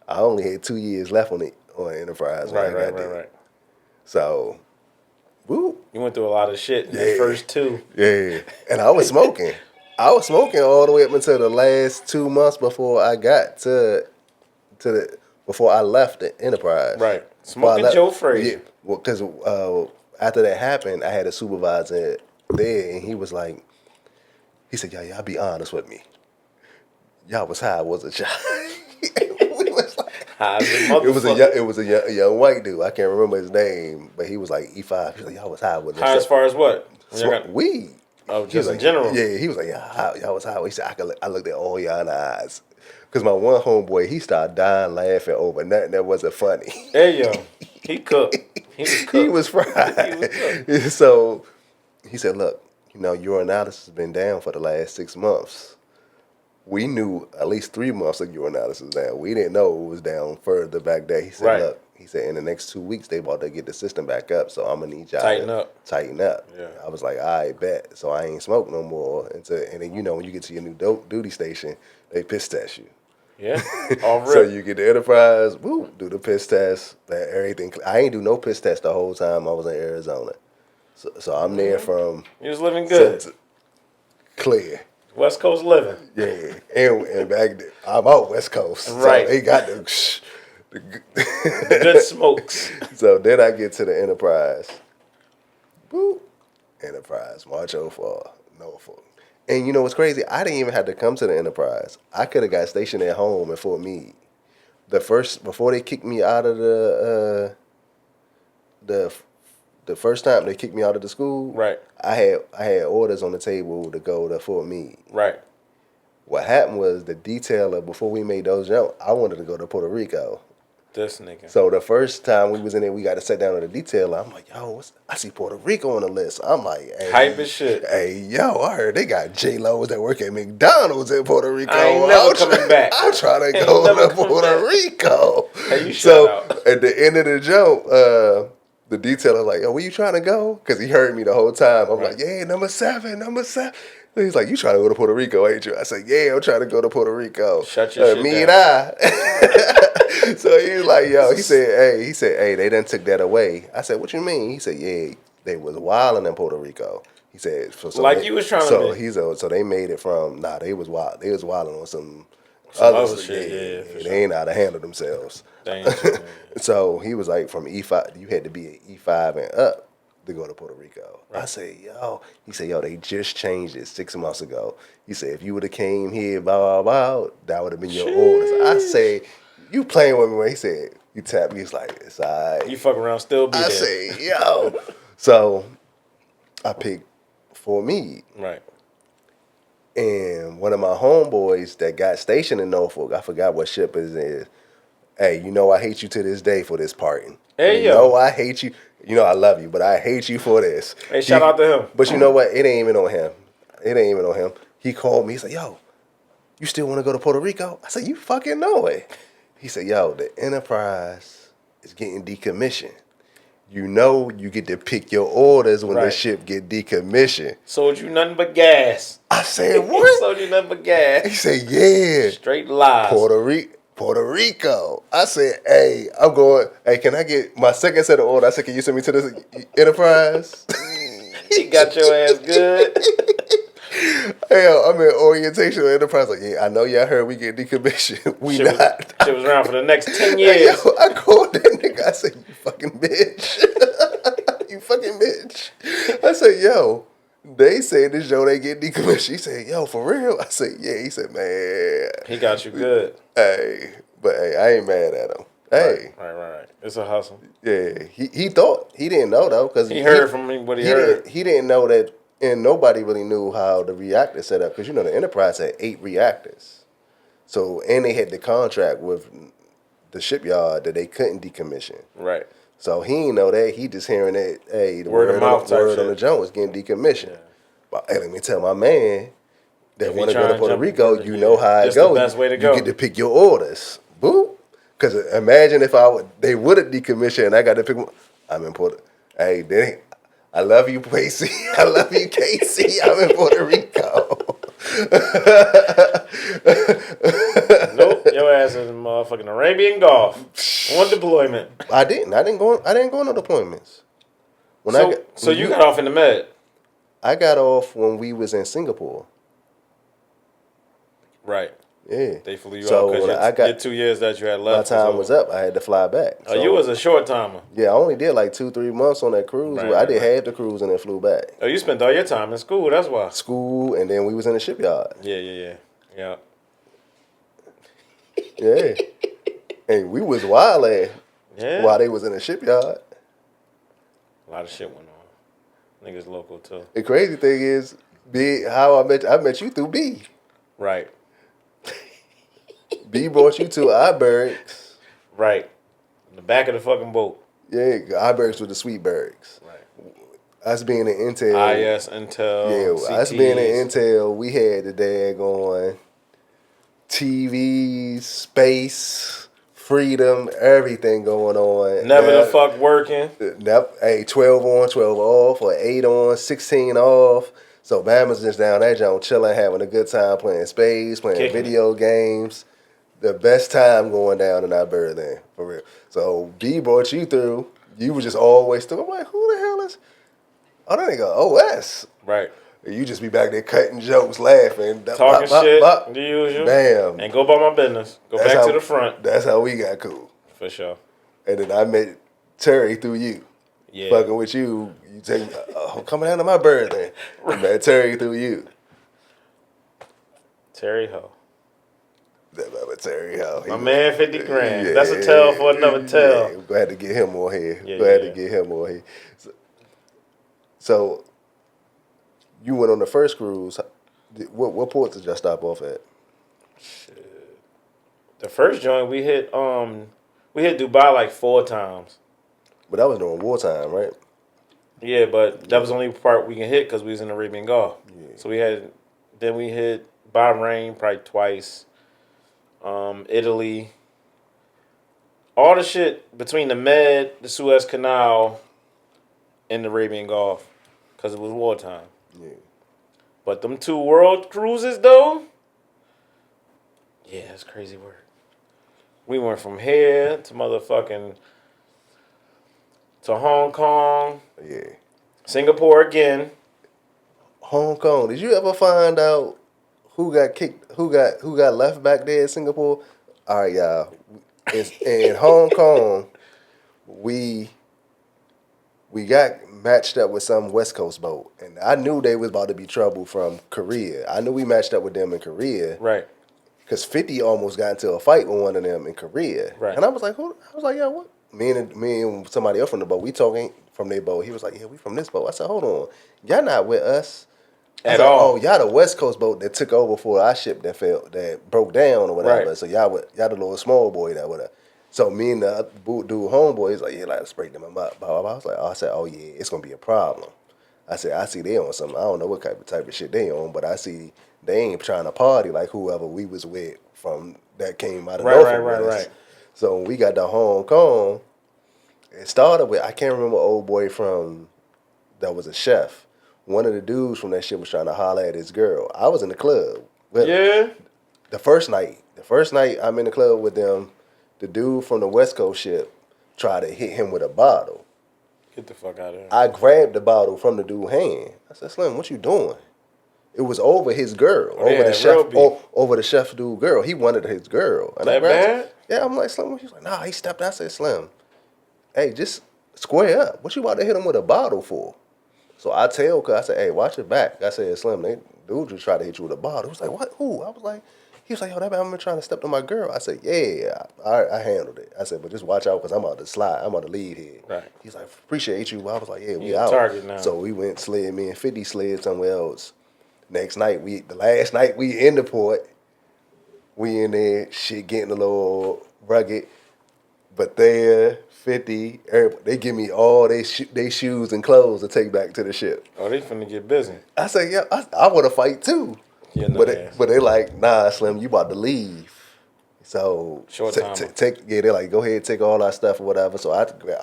I only had 2 years left on Enterprise. Right. So, woo. You went through a lot of shit in the first two. Yeah. And I was smoking. I was smoking all the way up until the last 2 months before I got before I left the Enterprise. Right. Smoking Joe Frazier. Yeah. Well, because after that happened, I had a supervisor there, and he was like, he said, y'all be honest with me. Y'all was high, wasn't y'all? We was like, high as a motherfucker. It was a young white dude. I can't remember his name, but he was like E5. He was like, y'all was high, wasn't y'all? High as far as what? Weed. Oh, just in like, general? Yeah, he was like, yeah, y'all was high. He said, I looked at all y'all in the eyes. Because my one homeboy, he started dying laughing over nothing that wasn't funny. Hey, yo. He cooked. He was cooked. He was fried. He was cooked. So he said, look, your analysis has been down for the last 6 months. We knew at least 3 months of your analysis was down. We didn't know it was down further back there. He said, look, in the next 2 weeks, they about to get the system back up, so I'm going to need y'all to tighten up. Yeah. I was like, all right, bet. So I ain't smoke no more. And then, when you get to your new duty station, they piss test you. Yeah. All So rip. you get the Enterprise, woo, do the piss test, that everything. I ain't do no piss test the whole time I was in Arizona. So I'm there from You was living so good. clear. West Coast living. Yeah, and back then, I'm out West Coast, so Right. they got the The good smokes. So then I get to the Enterprise. Woo, Enterprise, March '04, Norfolk. And you know what's crazy? I didn't even have to come to the Enterprise. I could have got stationed at home in Fort Meade. Before they kicked me out of the the first time they kicked me out of the school, Right. I had orders on the table to go to Fort Meade. Right. What happened was the detailer before we made those jumps, I wanted to go to Puerto Rico. This nigga. So the first time we was in there, we got to sit down with the detailer. I'm like, yo, I see Puerto Rico on the list. I'm like, hey, Hype as shit. Hey, yo, I heard they got J-Lo's that work at McDonald's in Puerto Rico. I ain't never coming back. I'm trying to Ain't go never to coming Puerto back. Rico. Hey, you So shout out. at the end of the jump, the detailer like, yo, where you trying to go? Because he heard me the whole time. I'm Right. like, yeah, number 7. And he's like, you trying to go to Puerto Rico, ain't you? I said, yeah, I'm trying to go to Puerto Rico. Shut your shit me down. and I. So he was like, yo, he said, hey, they done took that away. I said, what you mean? He said, yeah, they was wilding in Puerto Rico. He said, Like you was trying to be. So they made it from, they was wild. They was wilding on some Other shit, yeah, for they sure. ain't know how to handle themselves. They ain't too bad. So he was like, from E5, you had to be at E5 and up to go to Puerto Rico. Right. I said, yo. He said, yo, they just changed it 6 months ago. He said, if you would have came here, blah, blah, blah, that would have been your orders. I say, you playing with me? When he said, you tapped me, he's like, it's all right. You fuck around, still be I there. say, yo. So I picked Fort Meade. Right. And one of my homeboys that got stationed in Norfolk, I forgot what ship it is. Hey, you know I hate you to this day for this parting. Hey, you yo. know I hate you. You know I love you, but I hate you for this. Hey, shout out to him. But you know what? It ain't even on him. It ain't even on him. He called me. He said, yo, you still want to go to Puerto Rico? I said, you fucking know it. He said, yo, the Enterprise is getting decommissioned. You know you get to pick your orders when the Right. ship get decommissioned. Sold you nothing but gas. I said, what? Sold you nothing but He gas. said, yeah. Straight lies. Puerto Rico. I said, hey, I'm going, hey, can I get my second set of orders? I said, can you send me to this Enterprise? He got your ass good. Hell, I'm in orientation at Enterprise. Like, yeah, I know y'all heard we get decommissioned. We Shit not. shit was around for the next 10 Hey, years. yo, I called that nigga. I said, you fucking bitch. You fucking bitch. I said, yo, they said this show they get decommissioned. He said, yo, for real? I said, yeah. He said, man. He got you good. Hey, but hey, I ain't mad at him. Hey, Right. It's a hustle. yeah. He thought, he didn't know though. Because He heard from me what he heard. He didn't know that, and nobody really knew how the reactor set up. Because, you know, the Enterprise had 8 reactors. So, and they had the contract with the shipyard that they couldn't decommission. Right. So he didn't know that. He just hearing that, hey, the Word of mouth type word on shit. the joint was getting decommissioned. Yeah. But hey, let me tell my man that If he want to go to tryna Puerto jump Rico, in, you yeah. know how it Just the goes. best way to you go. get to pick your orders. Boo. Because imagine if they would have decommissioned and I got to pick one. I'm in Puerto. Hey, I love you, Casey. I love you, Casey. I'm in Puerto Rico. Nope. Your ass is in motherfucking Arabian Gulf. One deployment. I didn't go on no deployments. So you got off in the med. I got off when we was in Singapore. Right. Yeah. They flew you So out when because I got your 2 years that you had my left. time was up, I had to fly back. Oh, you was a short timer. Yeah, I only did like 2-3 months on that cruise. Right, I did right. half the cruise and then flew back. Oh, you spent all your time in school. That's why. School, and then we was in the shipyard. Yeah. Yeah. And we was wildin' Yeah. while they was in the shipyard. A lot of shit went on. Niggas local too. The crazy thing is, how I met you through B. Right. B brought you to Ibergs. Right. In the back of the fucking boat. Yeah, Ibergs with the Sweetbergs. Right. Us being in Intel. IS, Intel, Yeah, us being in CTs. Intel, we had the daggone TVs, space, freedom, everything going on. Never the fuck working. Hey, 12 on, 12 off, or 8 on, 16 off. So Bama's just down that joint chilling, having a good time playing space, playing Kicking video games. the best time going down in our birthday, for real. So B brought you through. You was just always through. I'm like, who the hell is? Oh, that nigga OS. Right. You just be back there cutting jokes, laughing, Talking bop, bop, shit, bop. the usual. Bam. And go about my business. Go That's back how, to the front. That's how we got cool. For sure. And then I met Terry through you. Yeah. Fucking with you. You take coming down to my birthday. I met Terry through you. Terry Ho. Terry Ho. My man, 50 grand. Yeah, that's a tell for another tell. Yeah, we're glad to get him on here. Yeah, Glad to get him on here. So you went on the first cruise. What ports did y'all stop off at? Shit. The first joint we hit Dubai like 4 times. But that was during wartime, right? Yeah, but that was the only part we can hit because we was in the Arabian Gulf. Yeah. So we hit Bahrain probably twice. Italy. All the shit between the Med, the Suez Canal, and the Arabian Gulf. Because it was wartime. Yeah. But them 2 world cruises though, yeah, that's crazy work. We went from here to motherfucking to Hong Kong. Yeah. Singapore again. Hong Kong. Did you ever find out who got kicked? Who got left back there in Singapore? All right, y'all. In Hong Kong, we got matched up with some West Coast boat, and I knew they was about to be trouble from Korea. I knew we matched up with them in Korea, Right. Because 50 almost got into a fight with one of them in Korea, Right. And I was like, who? I was like, yeah, what? Me and somebody else from the boat. We talking from their boat. He was like, yeah, we from this boat. I said, hold on, y'all not with us At all. Oh, y'all the West Coast boat that took over for our ship that broke down or whatever. Right. So y'all the little small boy that whatever. So me and the other dude homeboy is like, yeah, like break them up. Blah, blah, blah. I was like, I said, oh yeah, it's gonna be a problem. I said, I see they on something. I don't know what type of shit they on, but I see they ain't trying to party like whoever we was with from that came out of Right. So when we got to Hong Kong, it started with I can't remember old boy from that was a chef. One of the dudes from that shit was trying to holler at his girl. I was in the club with him. Yeah. The first night I'm in the club with them, the dude from the West Coast ship tried to hit him with a bottle. Get the fuck out of here. I grabbed the bottle from the dude's hand. I said, Slim, what you doing? It was over his girl, over the chef dude girl. He wanted his girl. And that bad? Yeah, I'm like, Slim, he's like, nah, he stepped out. I said, Slim, hey, just square up. What you about to hit him with a bottle for? So I tell her, I said, hey, watch your back. I said, Slim, dude just tried to hit you with a bottle. He was like, what? Who? I was like, he was like, yo, that man been trying to step to my girl. I said, yeah, I handled it. I said, but just watch out because I'm about to slide. I'm about to leave here. Right. He's like, appreciate you. I was like, yeah, we You out. target now. So we went slid, me and 50 slid somewhere else. Next night, the last night we in the port, we in there, shit getting a little rugged. But there, 50, they give me all they shoes and clothes to take back to the ship. Oh, they finna get busy. I say, yeah, I want to fight too. Yeah, no but they like, nah, Slim, you about to leave. So Short time. They're like, go ahead, take all our stuff or whatever. So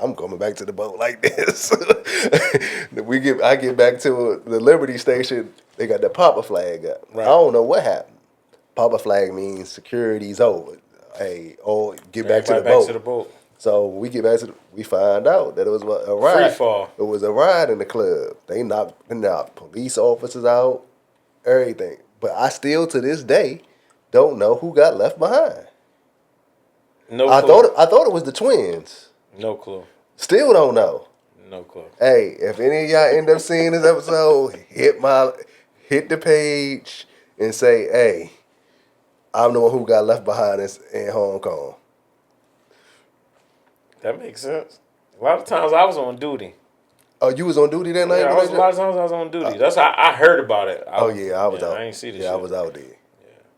I'm coming back to the boat like this. I get back to the Liberty Station. They got the Papa flag up. Right. I don't know what happened. Papa flag means security's over. Hey, get back to the boat. So we get back we find out that it was a ride. Free fall. It was a ride in the club. They knocked police officers out, everything. But I still to this day don't know who got left behind. No clue. I thought it was the twins. No clue. Still don't know. No clue. Hey, if any of y'all end up seeing this episode, hit the page and say, hey, I'm the one who got left behind in Hong Kong. That makes sense. A lot of times I was on duty. Oh, you was on duty that night? Yeah, a lot of times I was on duty. That's how I heard about it. I was out. I ain't see this shit. I was out there.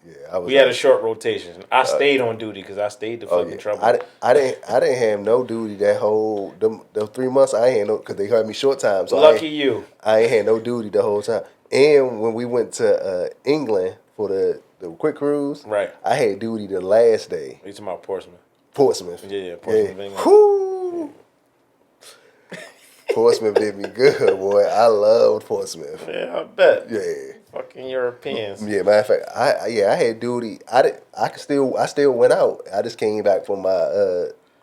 Yeah, we had a short rotation. I stayed on duty because I stayed the fucking trouble. I didn't have no duty that whole the 3 months. I ain't had no because they had me short time. So lucky you. I ain't had no duty the whole time. And when we went to England for the quick cruise, right? I had duty the last day. You talking about Portsmouth? Portsmouth. Yeah, Portsmouth. England. Whoo! Portsmouth did me good, boy. I loved Portsmouth. Yeah, I bet. Yeah. Fucking Europeans. Yeah, matter of fact, I had duty. I still went out. I just came back from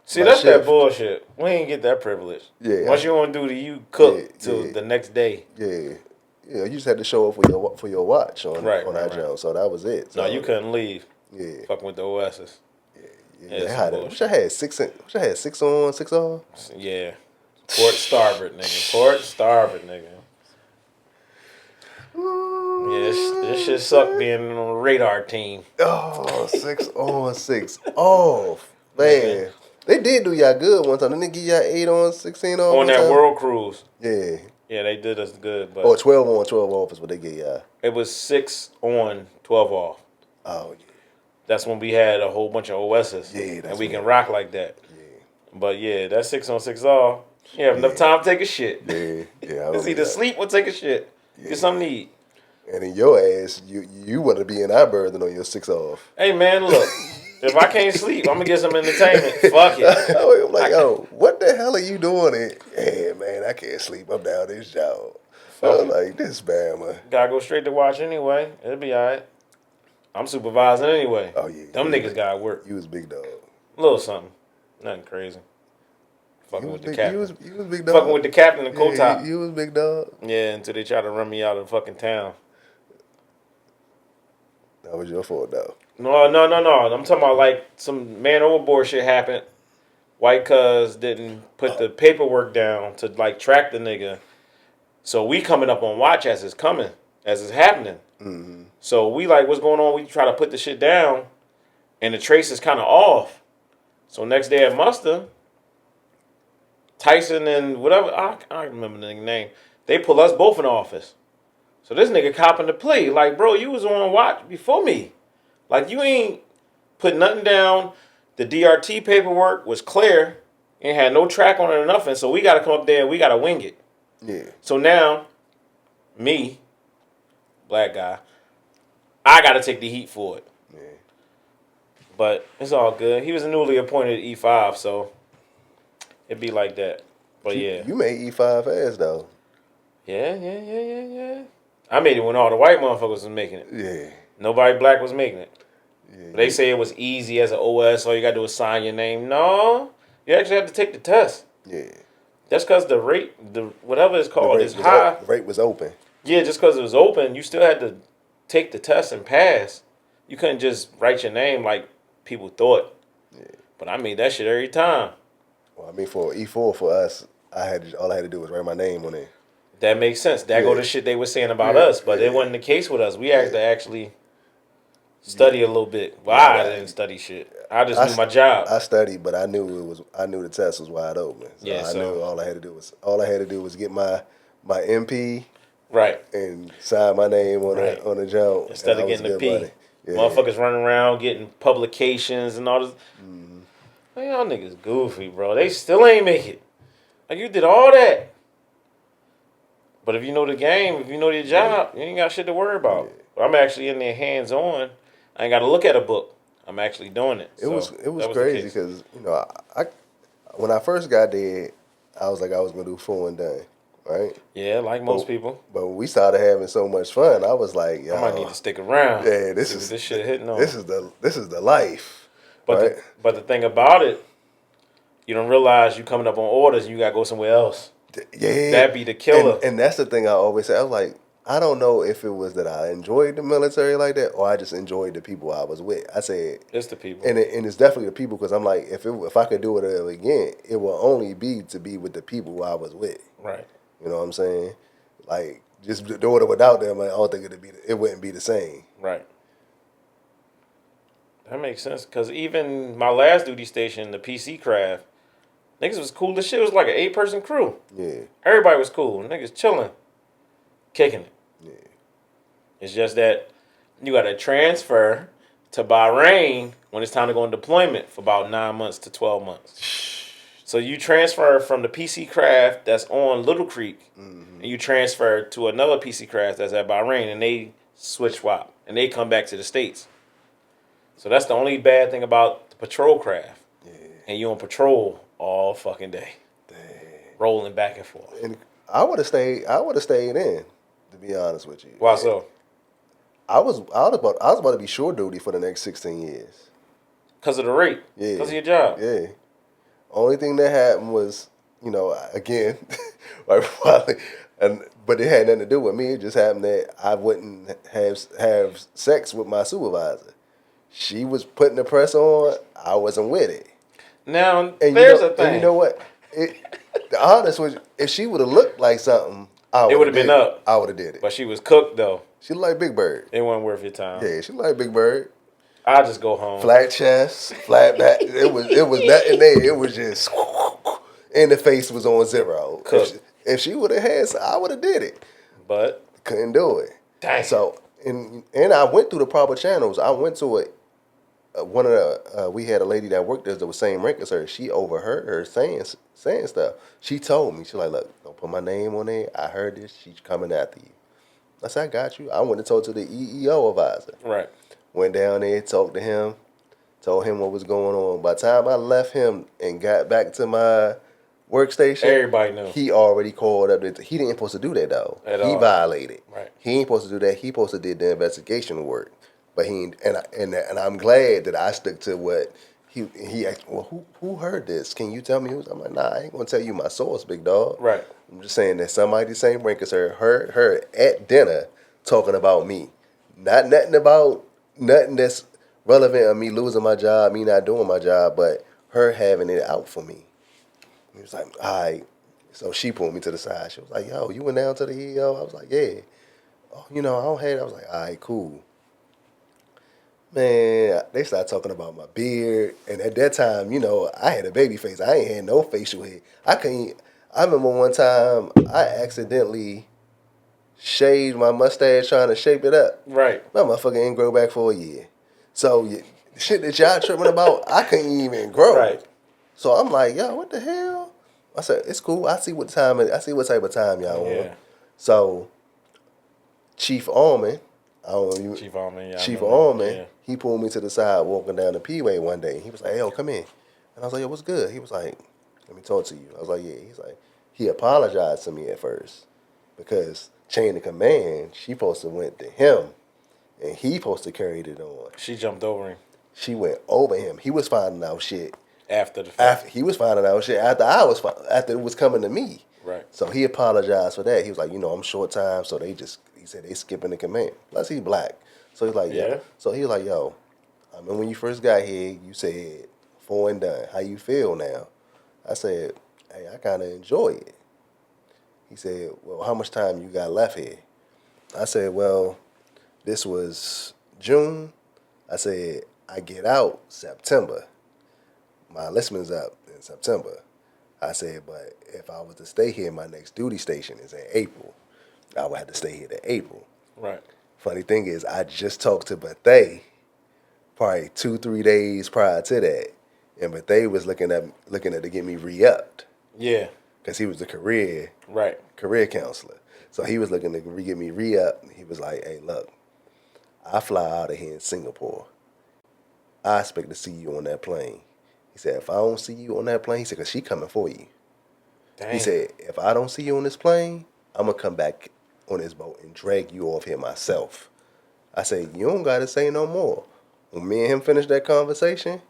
See, my that's that shift. bullshit. We ain't get that privilege. Yeah, Once you on duty, you yeah, cook till yeah, the next day. yeah. Yeah, you just had to show up for your watch Right, on right, our right. job. So that was it. No, you So couldn't leave. yeah, Fucking with the OSs. Yeah, yeah. it's I some had it. Which I bullshit. had six. Which I had 6 on, 6 off. Yeah. Port starboard, nigga. Port starboard, nigga. Yeah, this shit suck being on the radar team, Oh, 6 on, 6 off. nigga. Man, they did do y'all good one time. Didn't they give y'all 8 on, 16 off On one that time? world cruise. Yeah. Yeah, they did us good, Or but 12 on, 12 off is what they gave y'all. it was 6 on, 12 off. Oh, yeah. That's when we had a whole bunch of OSs. Yeah, that's and we when can rock like that. Yeah. But yeah, that 6 on, 6 off. You have enough Yeah. time to take a shit. Yeah. Yeah. I It's remember either that. sleep or take a shit. Yeah. Get something to eat. And in your ass, you want to be in our burden on your 6 off. Hey man, look. If I can't sleep, I'm gonna get some entertainment. Fuck it. I'm like, yo, what the hell are you doing? Hey, man, I can't sleep. I'm down this job. Fuck I'm it. like, this Bama. Gotta go straight to watch anyway. It'll be alright. I'm supervising anyway. Oh, yeah. Them niggas gotta work. You was big dog. A little something. Nothing crazy. Fucking You was with the big, captain. you was big dog. Fucking with the captain and co-top. You was big dog. Yeah, until they try to run me out of the fucking town. That was your fault, though. No. I'm talking about like some man overboard shit happened. White cuz didn't put the paperwork down to like track the nigga. So we coming up on watch as it's coming, as it's happening. Mm-hmm. So we like, what's going on? We try to put the shit down, and the trace is kind of off. So next day at muster, Tyson and whatever, I don't remember the nigga name, they pull us both in the office. So this nigga copping the plea. Like, bro, you was on watch before me. Like, you ain't put nothing down. The DRT paperwork was clear. Ain't had no track on it or nothing. So we got to come up there and we got to wing it. Yeah. So now, me, black guy, I got to take the heat for it. Yeah. But it's all good. He was a newly appointed E5, so it'd be like that. But yeah. You made E5 ass, though. Yeah. I made it when all the white motherfuckers was making it. Yeah. Nobody black was making it. Yeah. They say it was easy as an OS. All you got to do is sign your name. No. You actually have to take the test. Yeah. That's because the rate, whatever it's called, is high. The rate was open. Yeah, just because it was open, you still had to take the test and pass. You couldn't just write your name like people thought. Yeah. But I made that shit every time. Well, I mean, for E4 for us, all I had to do was write my name on it. That makes sense. That go to shit they were saying about us, but it wasn't the case with us. We had to actually study a little bit. Well, I didn't study shit. I just knew my job. I studied, but I knew the test was wide open. So I knew all I had to do was get my MP right and sign my name on the jump. Instead of getting the P. Yeah. Motherfuckers running around getting publications and all this. Mm-hmm. Man, y'all niggas goofy, bro. They still ain't make it. Like, you did all that. But if you know the game, if you know your job, you ain't got shit to worry about. Yeah. But I'm actually in there hands on. I ain't got to look at a book. I'm actually doing it. It was crazy because I when I first got there, I was like I was gonna do full and done, right? Yeah, like most people. But when we started having so much fun, I was like, I might need to stick around. Yeah, this shit hitting on. This is the life. But right? But the thing about it, you don't realize you coming up on orders and you gotta go somewhere else. Yeah, that'd be the killer. And that's the thing I always say. I was like, I don't know if it was that I enjoyed the military like that or I just enjoyed the people I was with. I said it's the people, and it's definitely the people because I'm like, if I could do it again, it will only be to be with the people I was with. Right. You know what I'm saying? Like just doing it without them, I don't think it wouldn't be the same. Right. That makes sense because even my last duty station, the PC craft. Niggas was cool as shit. It was like an 8-person crew. Yeah. Everybody was cool. Niggas chilling. Kicking it. Yeah. It's just that you got to transfer to Bahrain when it's time to go on deployment for about 9 months to 12 months. So you transfer from the PC craft that's on Little Creek and you transfer to another PC craft that's at Bahrain and they switch swap and they come back to the States. So that's the only bad thing about the patrol craft. Yeah. And you on patrol all fucking day. Dang. Rolling back and forth. And I would have stayed in, to be honest with you. Why so? I was about to be shore duty for the next 16 years. Because of the rate. Yeah. Because of your job. Yeah. Only thing that happened was, again, right, probably, but it had nothing to do with me. It just happened that I wouldn't have sex with my supervisor. She was putting the press on. I wasn't with it. Now, And there's a thing. And you know what? The honest was, if she would have looked like something, It would have been up. I would have did it. But she was cooked, though. She like Big Bird. It wasn't worth your time. Yeah, she like Big Bird. I'll just go home. Flat chest, flat back. It was nothing there. It was just, and the face was on zero. If she would have had, I would have did it. But couldn't do it. Dang. So and I went through the proper channels. I went to it. One of the we had a lady that worked there that was same rank as her. She overheard her saying stuff. She told me, she's like, look, don't put my name on it. I heard this. She's coming after you. I said, I got you. I went and told to the EEO advisor. Right. Went down there, talked to him, told him what was going on. By the time I left him and got back to my workstation, everybody knew. He already called up. He didn't supposed to do that though. He violated. Right. He ain't supposed to do that. He supposed to did the investigation work. But he and I'm glad that I stuck to what he asked. Well, who heard this? Can you tell me who's? I'm like, nah, I ain't gonna tell you my source, big dog. Right. I'm just saying that somebody the same rank as her heard her at dinner talking about me. Not nothing that's relevant of me losing my job, me not doing my job, but her having it out for me. He was like, all right. So she pulled me to the side. She was like, yo, you went down to the EO? I was like, yeah. Oh, I don't hate it. I was like, all right, cool. Man, they started talking about my beard. And at that time, I had a baby face. I ain't had no facial hair. I remember one time I accidentally shaved my mustache trying to shape it up. Right. My motherfucker ain't grow back for a year. So the shit that y'all tripping about, I couldn't even grow. Right. So I'm like, yo, what the hell? I said, it's cool. I see what type of time y'all on. So Chief Allman, I don't know you. Chief Allman, yeah. Chief Allman, he pulled me to the side walking down the P-Way one day. He was like, hey, yo, come in. And I was like, yo, what's good? He was like, let me talk to you. I was like, yeah. He's like, he apologized to me at first because chain of command, she supposed to went to him and he supposed to carried it on. She jumped over him. She went over him. He was finding out shit. After the fact. He was finding out shit after it was coming to me. Right. So he apologized for that. He was like, I'm short time, so he said they skipping the command. Plus he's black. So he's like, yeah. So he was like, yo, I mean, when you first got here, you said 4 and done. How you feel now? I said, hey, I kind of enjoy it. He said, well, how much time you got left here? I said, well, this was June. I said, I get out September. My enlistment's up in September. I said, but if I was to stay here, my next duty station is in April. I would have to stay here to April. Right. Funny thing is, I just talked to Bethay probably 2-3 days prior to that. And Bethay was looking at to get me re-upped. Yeah. Because he was a career counselor. So he was looking to get me re-upped. He was like, hey, look, I fly out of here in Singapore. I expect to see you on that plane. He said, if I don't see you on that plane, he said, because she coming for you. Dang. He said, if I don't see you on this plane, I'm going to come back on this boat and drag you off here myself. I said, you don't got to say no more. When me and him finished that conversation,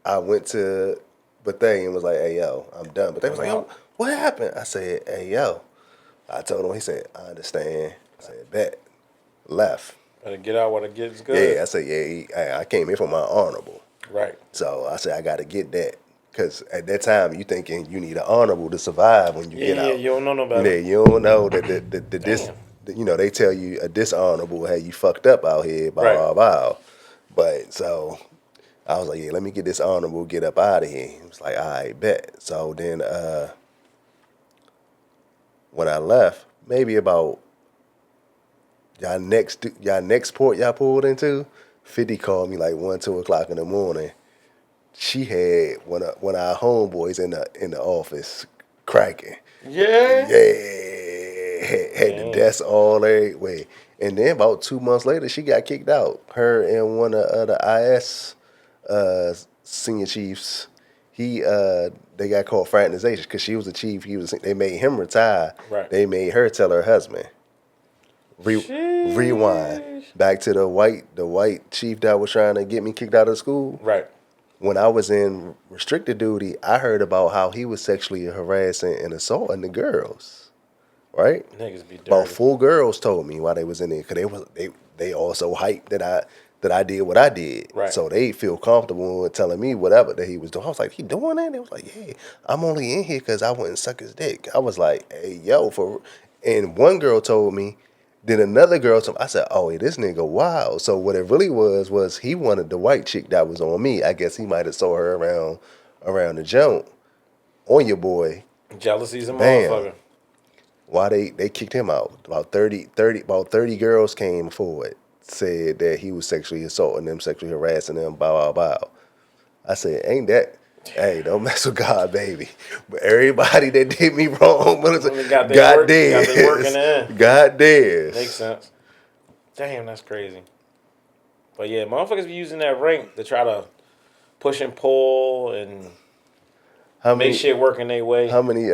I went to Bethay and was like, hey, yo, I'm done. But they was like, yo, what happened? I said, hey, yo. I told him, he said, I understand. I said, bet. Left. Better get out when it gets good. Yeah, I said, yeah, I came here for my honorable. Right. So I said, I got to get that. Because at that time, you thinking you need an honorable to survive when you get out. Yeah, you don't know no better. Yeah, you don't know that they tell you a dishonorable had you fucked up out here, blah, blah. But so I was like, yeah, let me get this honorable, get up out of here. He was like, all right, bet. So then when I left, maybe about y'all next port y'all pulled into, 50 called me like 1-2 o'clock in the morning. She had one of our homeboys in the office cracking. Yeah. Yeah. Had the desk all the way. And then about 2 months later, she got kicked out. Her and one of the IS senior chiefs, they got called fraternization because she was the chief. They made him retire. Right. They made her tell her husband. Rewind back to the white chief that was trying to get me kicked out of school. Right. When I was in restricted duty, I heard about how he was sexually harassing and assaulting the girls. Right? Niggas be dirty. About 4 girls told me while they was in there because they also hyped that I did what I did. Right. So they feel comfortable with telling me whatever that he was doing. I was like, he doing that? They was like, yeah, I'm only in here because I wouldn't suck his dick. I was like, hey, yo, and one girl told me, then another girl told me, I said, oh, hey, this nigga wild. So what it really was he wanted the white chick that was on me. I guess he might have saw her around the joint on your boy. Jealousy's a Bam. motherfucker. Why they kicked him out. About 30 girls came forward, said that he was sexually assaulting them, sexually harassing them, bow, bow, bow. I said, ain't that, hey, don't mess with God, baby. But everybody that did me wrong, God dares. working in. God dares. Makes sense. Damn, that's crazy. But yeah, motherfuckers be using that rank to try to push and pull and make shit work in their way. How many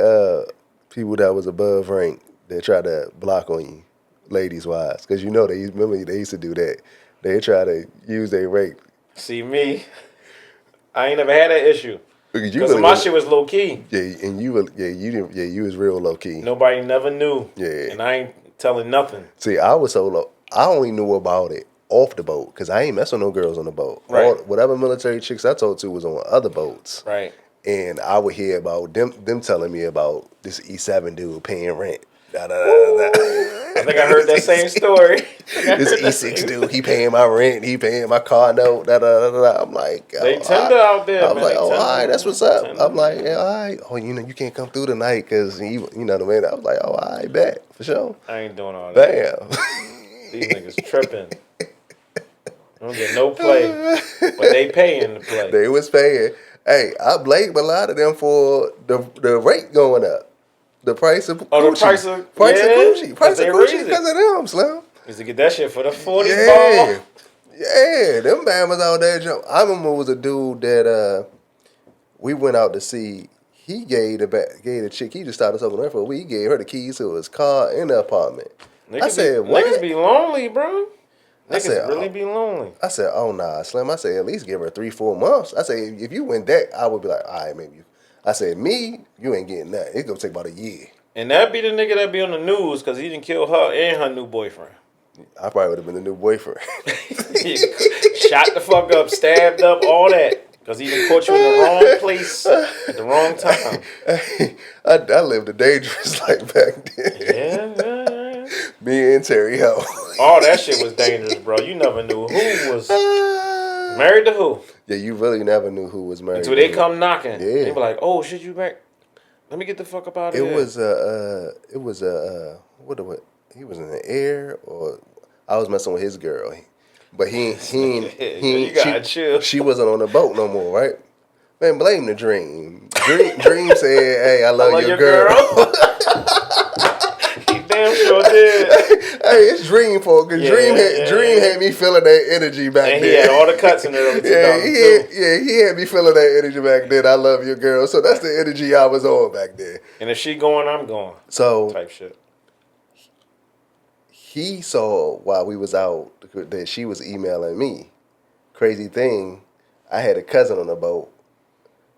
people that was above rank that try to block on you, ladies wise? Because you know they used to do that. They try to use their rank. See me, I ain't never had that issue because really my shit was low key. Yeah, and you was real low key. Nobody never knew. Yeah, and I ain't telling nothing. See, I was so low. I only knew about it off the boat because I ain't mess with no girls on the boat. Right. Whatever military chicks I talked to was on other boats. Right. And I would hear about them telling me about this E7 dude paying rent. Da, da, da, da. I think I heard that same story. This E6 dude, he paying my rent, he paying my car note. Da, da, da, da. I'm like, they tender out there. I'm like, oh, all right, that's what's up. Tender. I'm like, yeah, all right. Oh, you can't come through tonight because you know what I mean. I was like, oh, all right, bet for sure. I ain't doing all that. Damn. These niggas tripping. I don't get no play, but they paying to play. They was paying. Hey, I blame a lot of them for the rate going up. The price of coochie. Oh, the price of coochie. Price of coochie because of them, Slim. Used to get that shit for the 40 ball. Yeah, them bammers out there. I remember it was a dude that we went out to see. He gave the chick, he just started something there for a week. He gave her the keys to his car and the apartment. I said, what? Niggas be lonely, bro. Niggas really be lonely. I said, oh, nah, Slim. I said, at least give her 3-4 months. I said, if you went that, I would be like, all right, maybe. I said, me, you ain't getting that. It's going to take about a year. And that be the nigga that be on the news because he didn't kill her and her new boyfriend. I probably would have been the new boyfriend. Shot the fuck up, stabbed up, all that. Because he done caught you in the wrong place at the wrong time. I lived a dangerous life back then. Yeah. Me and Terry Ho. All that shit was dangerous, bro. You never knew who was married to who. Yeah, you really never knew who was married. Until they come knocking. Yeah. They be like, oh, shit, you back? Let me get the fuck up out of here. It was he was in the air, or I was messing with his girl. But you gotta chill. She wasn't on the boat no more, right? Man, blame the dream. Dream said, hey, I love your girl. He damn sure did. Hey, it's Dream fault, because Dream had me feeling that energy back then. And he had all the cuts in early 2002. He had me feeling that energy back then. I love your girl. So that's the energy I was on back then. And if she going, I'm going. So type shit. He saw while we was out that she was emailing me. Crazy thing, I had a cousin on the boat.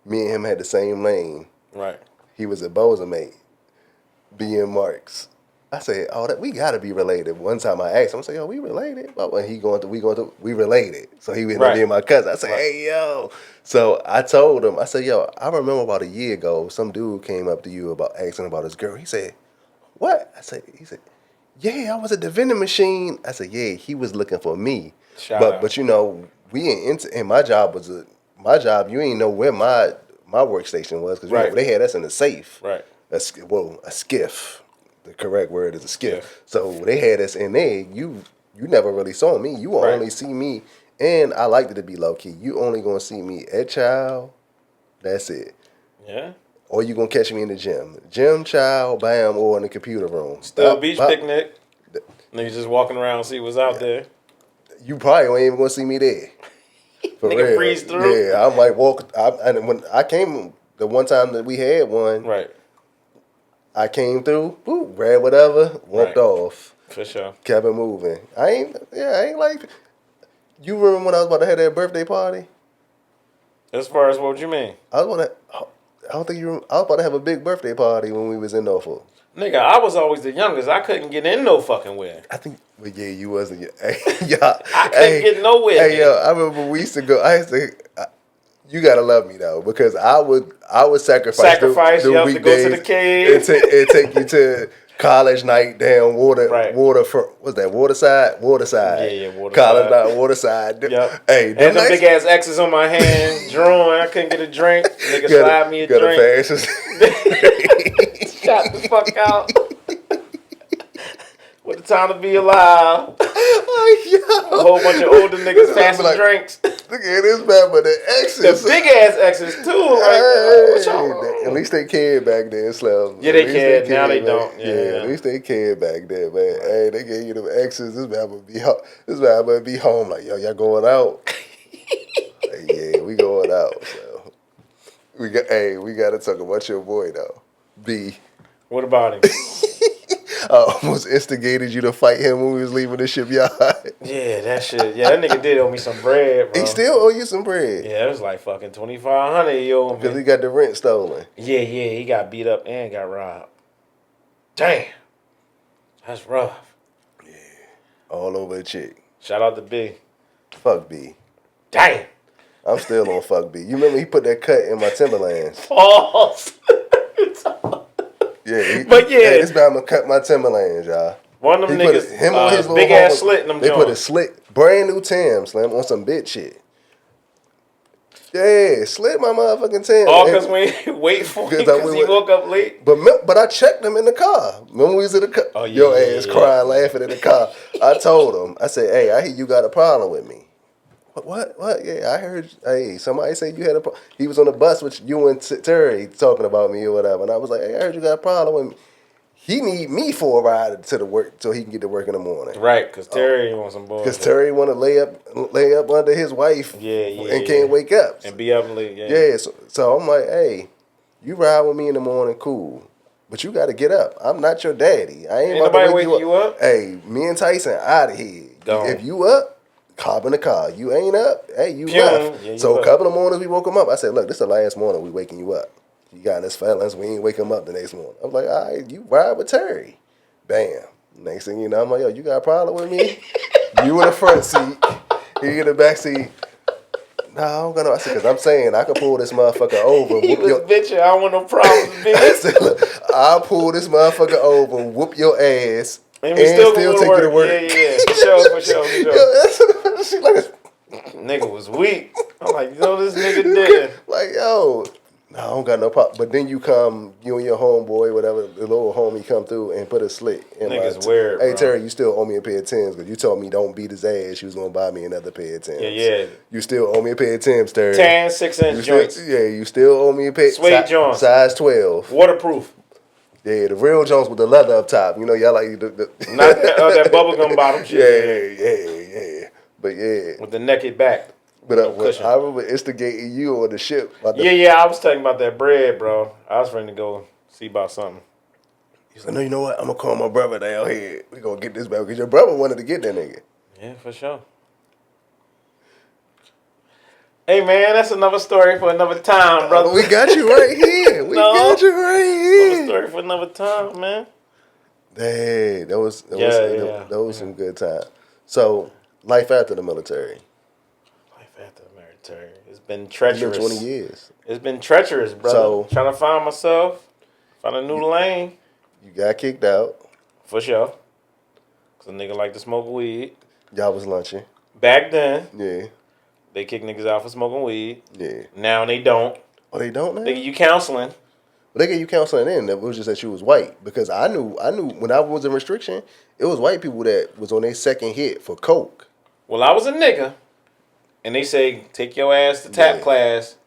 Me and him had the same lane. Right. He was a Boza mate, B.M. Marks. I said, oh, we gotta be related. One time I asked him, I said, yo, we related? But when we related. So he ended up being my cousin. I said, hey, yo. So I told him, I said, yo, I remember about a year ago, some dude came up to you about asking about his girl. He said, what? He said, yeah, I was at the vending machine. I said, yeah, he was looking for me. But you know, and my job, you ain't know where my workstation was, because they had us in a safe. Right. A skiff. The correct word is a skiff. So they had us in there. You never really saw me. You only see me, and I liked it to be low key. You only gonna see me at Chow. That's it. Yeah. Or you gonna catch me in the gym. Gym, Chow, bam, or in the computer room. Still beach picnic. Niggas just walking around and see what's out there. You probably ain't even gonna see me there. For Nigga real. breeze through. Yeah, I might walk. And when I came, the one time that we had one, right, I came through, grabbed whatever, walked off. For sure. Kept it moving. I ain't like. You remember when I was about to have that birthday party? As far as what you mean? I was about to. I don't think you. I was about to have a big birthday party when we was in Norfolk. Nigga, I was always the youngest. I couldn't get in no fucking where. I think, but yeah, you wasn't. Hey, yeah, I couldn't get nowhere. Hey, yo, I remember we used to go. You gotta love me though, because I would sacrifice the you have to go to the cave and take you to college night down water for what's that waterside Yeah, waterside. college night waterside. Yep. Hey, and them big ass X's on my hand, drawing. I couldn't get a drink. Nigga slide me a drink. Shot the fuck out. What the time to be alive? Oh, a whole bunch of older niggas passing drinks. Look at this man, but the X's, the big ass X's too. Like, at least they cared back then, Slim. Yeah, they cared. Now they don't. Yeah, at least they cared back then, man. Hey, they gave you them X's. This man would be home. This man would be home. Like, yo, y'all going out? Like, yeah, we going out. So we got to talk about your boy though. B. What about him? I almost instigated you to fight him when we was leaving the shipyard. Yeah, that shit. Yeah, that nigga did owe me some bread, bro. He still owe you some bread. Yeah, it was like fucking $2,500 he owed me. Because he got the rent stolen. Yeah, he got beat up and got robbed. Damn. That's rough. Yeah. All over the chick. Shout out to B. Fuck B. Damn. I'm still on fuck B. You remember he put that cut in my Timberlands? False. Yeah, but yeah, hey, this man gonna cut my Timberlands, y'all. One of them niggas, him on his big ass slit in them. They put a slit, brand new Tim Slim on some bitch shit. Yeah, slit my motherfucking Tim. All because we ain't wait for him because he woke up late. But I checked him in the car. Remember we was in the car? Oh, yeah, Your ass crying, laughing in the car. I told him, I said, hey, I hear you got a problem with me. What? Yeah, I heard. Hey, somebody said you had a problem. He was on the bus with you and Terry talking about me or whatever. And I was like, hey, I heard you got a problem with me. He need me for a ride to the work so he can get to work in the morning. Right, because Terry wants some bullshit. Because Terry want to lay up under his wife and can't wake up. And be up late, Yeah, so I'm like, hey, you ride with me in the morning, cool. But you got to get up. I'm not your daddy. I ain't about nobody to wake you up. Hey, me and Tyson out of here. Don't. If you up, hop in the car. You ain't up, hey, you left. Yeah, so a couple of mornings we woke him up. I said, look, this is the last morning we waking you up. You got us fellas, we ain't wake him up the next morning. I was like, all right, you ride with Terry. Bam. Next thing you know, I'm like, yo, you got a problem with me? You in the front seat, he in the back seat. No, I don't got no. I said, because I'm saying I could pull this motherfucker over. He was bitching, I don't want no problems, bitch. I said, look, I'll pull this motherfucker over, whoop your ass, and still take you to work. Yeah. For sure. Yo, she like nigga was weak. I'm like, yo, this nigga dead. Like, yo, no, I don't got no problem. But then you and your homeboy, whatever, the little homie come through and put a slit in niggas weird, Hey, bro. Terry, you still owe me a pair of Timbs because you told me don't beat his ass. You was going to buy me another pair of Timbs. Yeah. You still owe me a pair of Timbs, Terry. 10, 6-inch joints. You still owe me a pair. Suede joints. Size 12. Waterproof. Yeah, the real Jones with the leather up top. You know, y'all like the not that bubblegum bottom shit. Yeah. But yeah. With the naked back. But I remember instigating you on the ship. Yeah, I was talking about that bread, bro. I was ready to go see about something. He said, no, you know what? I'm going to call my brother down here. We going to get this back. Because your brother wanted to get that nigga. Yeah, for sure. Hey, man, that's another story for another time, brother. We got you right here. Got you right here. Another story for another time, man. Hey, that was some good time. So, life after the military. After the military. It's been treacherous. 20 years. It's been treacherous, brother. So, trying to find myself, find a new lane. You got kicked out. For sure. Because a nigga like to smoke weed. Y'all was lunching. Back then. Yeah. They kick niggas out for smoking weed. Yeah. Now they don't. Oh, they don't now? They give you counseling. Well, they gave you counseling then. It was just that you was white. Because I knew when I was in restriction, it was white people that was on their second hit for coke. Well, I was a nigga. And they say, take your ass to tap class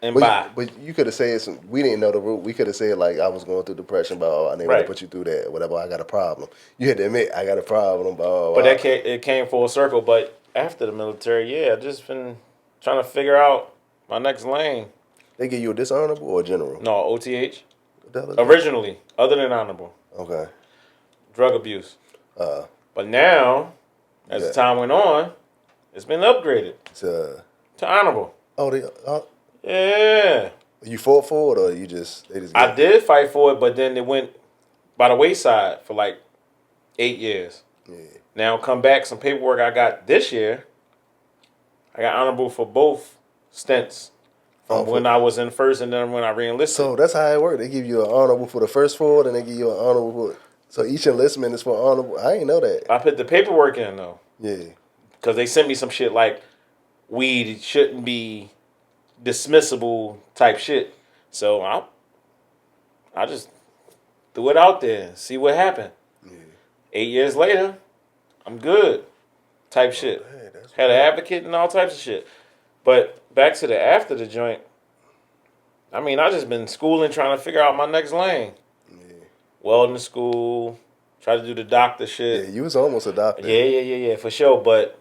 and buy. But you could have said we didn't know the root. We could have said like I was going through depression, but I didn't want to put you through that or whatever. I got a problem. You had to admit I got a problem. But it came full circle. But after the military, I just been trying to figure out my next lane. They give you a dishonorable or a general? No, OTH. Originally, other than honorable. Okay. Drug abuse. But now, as yeah. the time went on, it's been upgraded To honorable. they Yeah. you fought for it or they just I did fight for it, but then it went by the wayside for like 8 years. yeah. Now come back, some paperwork I got this year. I got honorable for both stints from when I was in first and then when I re-enlisted. So that's how it works. They give you an honorable for the first four, and they give you an honorable for. So each enlistment is for honorable. I ain't know that. I put the paperwork in though. Yeah. Because they sent me some shit like weed shouldn't be dismissible type shit. So I just threw it out there, see what happened. Yeah. 8 years later, I'm good. Type shit. Man, Had an advocate and all types of shit. But back to the after the joint. I mean, I just been schooling, trying to figure out my next lane. Yeah. Welding school, try to do the doctor shit. Yeah, you was almost a doctor. Yeah, for sure. But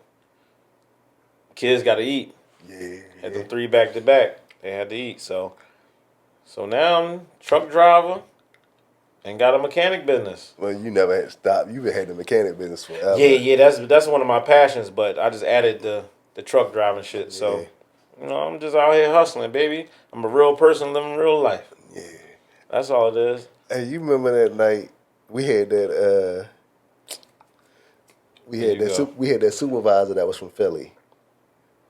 kids got to eat. Yeah. Had them 3 back to back. They had to eat. So now I'm truck driver and got a mechanic business. Well, you never had stopped. You had the mechanic business forever. Yeah. That's one of my passions. But I just added the truck driving shit. So. I'm just out here hustling, baby. I'm a real person living real life. Yeah. That's all it is. Hey, you remember that night we had that we had that supervisor that was from Philly.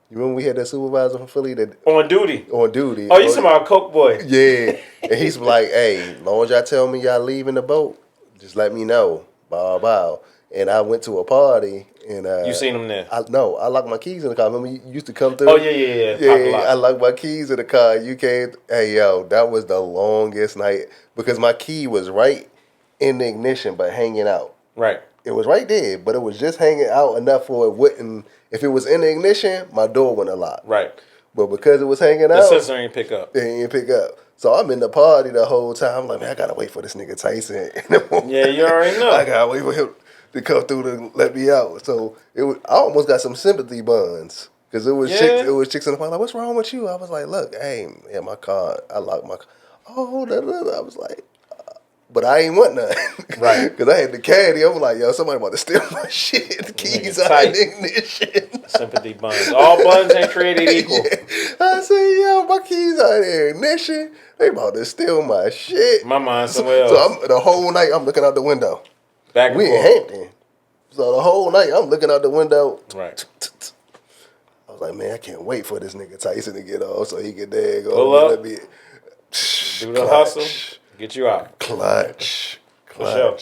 You remember we had that supervisor from Philly that on duty. Oh, you talking about Coke Boy? Yeah. And he's like, "Hey, as long as y'all tell me y'all leaving the boat, just let me know." Bow. And I went to a party. And you seen him there? I locked my keys in the car. Remember you used to come through? Oh, yeah. Yeah, I locked my keys in the car. You came. Hey, yo, that was the longest night because my key was right in the ignition but hanging out. Right. It was right there, but it was just hanging out enough for it wouldn't. If it was in the ignition, my door wouldn't lock. Right. But because it was hanging out. The sensor ain't pick up. It ain't pick up. So I'm in the party the whole time. I'm like, man, I got to wait for this nigga Tyson. Yeah, you already know. I got to wait for him to come through to let me out. So I almost got some sympathy buns because it was chicks in the party like, what's wrong with you? I was like, look, hey, my car, I locked my car. Oh, I was like, but I ain't want none. Right. Because I had the caddy. I was like, yo, somebody about to steal my shit. The keys out of the ignition. Sympathy buns. All buns ain't created equal. Yeah. I said, yo, my keys out of the ignition. They about to steal my shit. My mind somewhere else. So the whole night I'm looking out the window. Back and we forth. in Hampton. So the whole night I'm looking out the window. Right. I was like, man, I can't wait for this nigga Tyson to get off so he can go. Pull up. Do the hustle. Get you out. Clutch. Sure.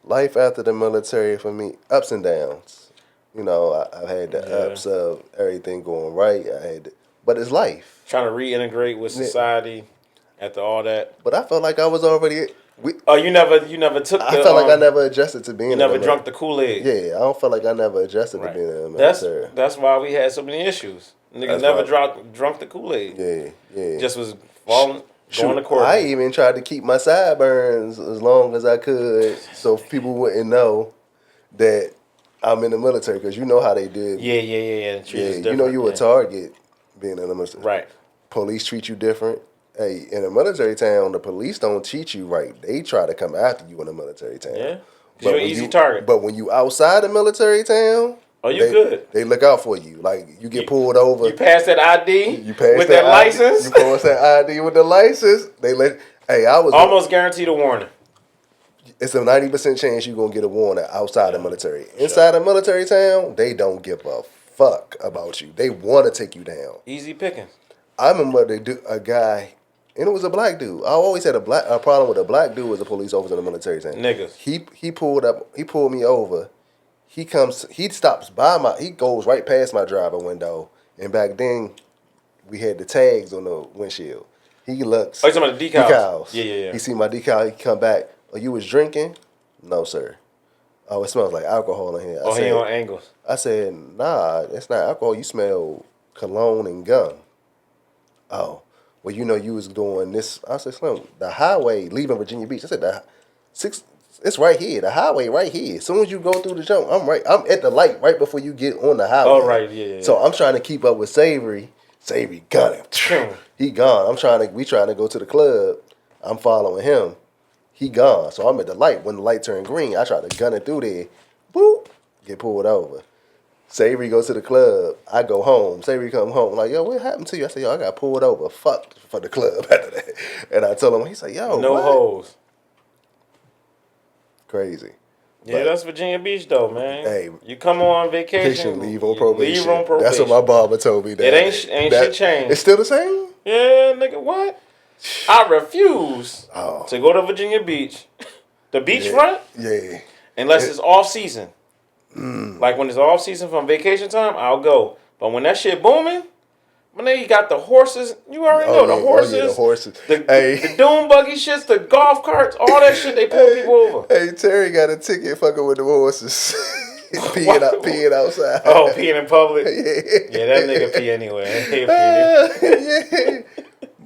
Life after the military for me, ups and downs. I've had the ups of everything going right. But it's life. Trying to reintegrate with society after all that. But I felt like I was already. You never took. I felt like I never adjusted to being. You never drunk the Kool-Aid. Yeah, I don't feel like I never adjusted to being in the military. That's why we had so many issues. Niggas never drunk the Kool-Aid. Yeah. Just was going to court. I even tried to keep my sideburns as long as I could, so people wouldn't know that I'm in the military. Because you know how they did. Yeah. You a target being in the military. Right. Police treat you different. Hey, in a military town, the police don't treat you right. They try to come after you in a military town. Yeah, you're an easy target. But when you outside the military town, good. They look out for you. Like you get pulled over. You pass that ID. You pass with that license. You pass that ID with the license. They let. Hey, I was almost guaranteed a warning. It's a 90% chance you're gonna get a warning outside the military. Inside the military town, they don't give a fuck about you. They want to take you down. Easy pickings. I remember a guy. And it was a black dude. I always had a problem with a black dude as a police officer in the military town. Niggas. He pulled me over. He stops by he goes right past my driver window. And back then, we had the tags on the windshield. He looks. Oh, you talking about the decals? Yeah. He see my decal. He come back. Oh, you was drinking? No, sir. Oh, it smells like alcohol in here. He ain't on angles. I said, nah, it's not alcohol. You smell cologne and gum. Oh. Well, you was doing this. I said, Slim, the highway leaving Virginia Beach. I said, it's right here. The highway right here. As soon as you go through the jump, I'm at the light right before you get on the highway. Oh, right, yeah. So I'm trying to keep up with Savory. Savory got him. He gone. We trying to go to the club. I'm following him. He gone. So I'm at the light. When the light turned green, I tried to gun it through there. boop, get pulled over. Savory goes to the club. I go home. Savory come home. Like, yo, what happened to you? I said, yo, I got pulled over. Fuck for the club after that. And I told him, he said, yo, No what? hoes. Crazy. Yeah, But, that's Virginia Beach though, man. hey, You come on vacation, leave on you probation. leave on probation. That's what my barber told me. It ain't shit changed. It's still the same? Yeah, nigga, what? I refuse Oh. to go to Virginia Beach, the beachfront, front, Yeah. unless it's off season. Like when it's off season from vacation time, I'll go. But when that shit booming, when they got the horses, you already know the horses. Oh, yeah, the horses. The dune buggy shits, the golf carts, all that shit. They pull people over. Hey, Terry got a ticket fucking with the horses. peeing outside. Oh, peeing in public. Yeah, that nigga pee anyway. Yeah.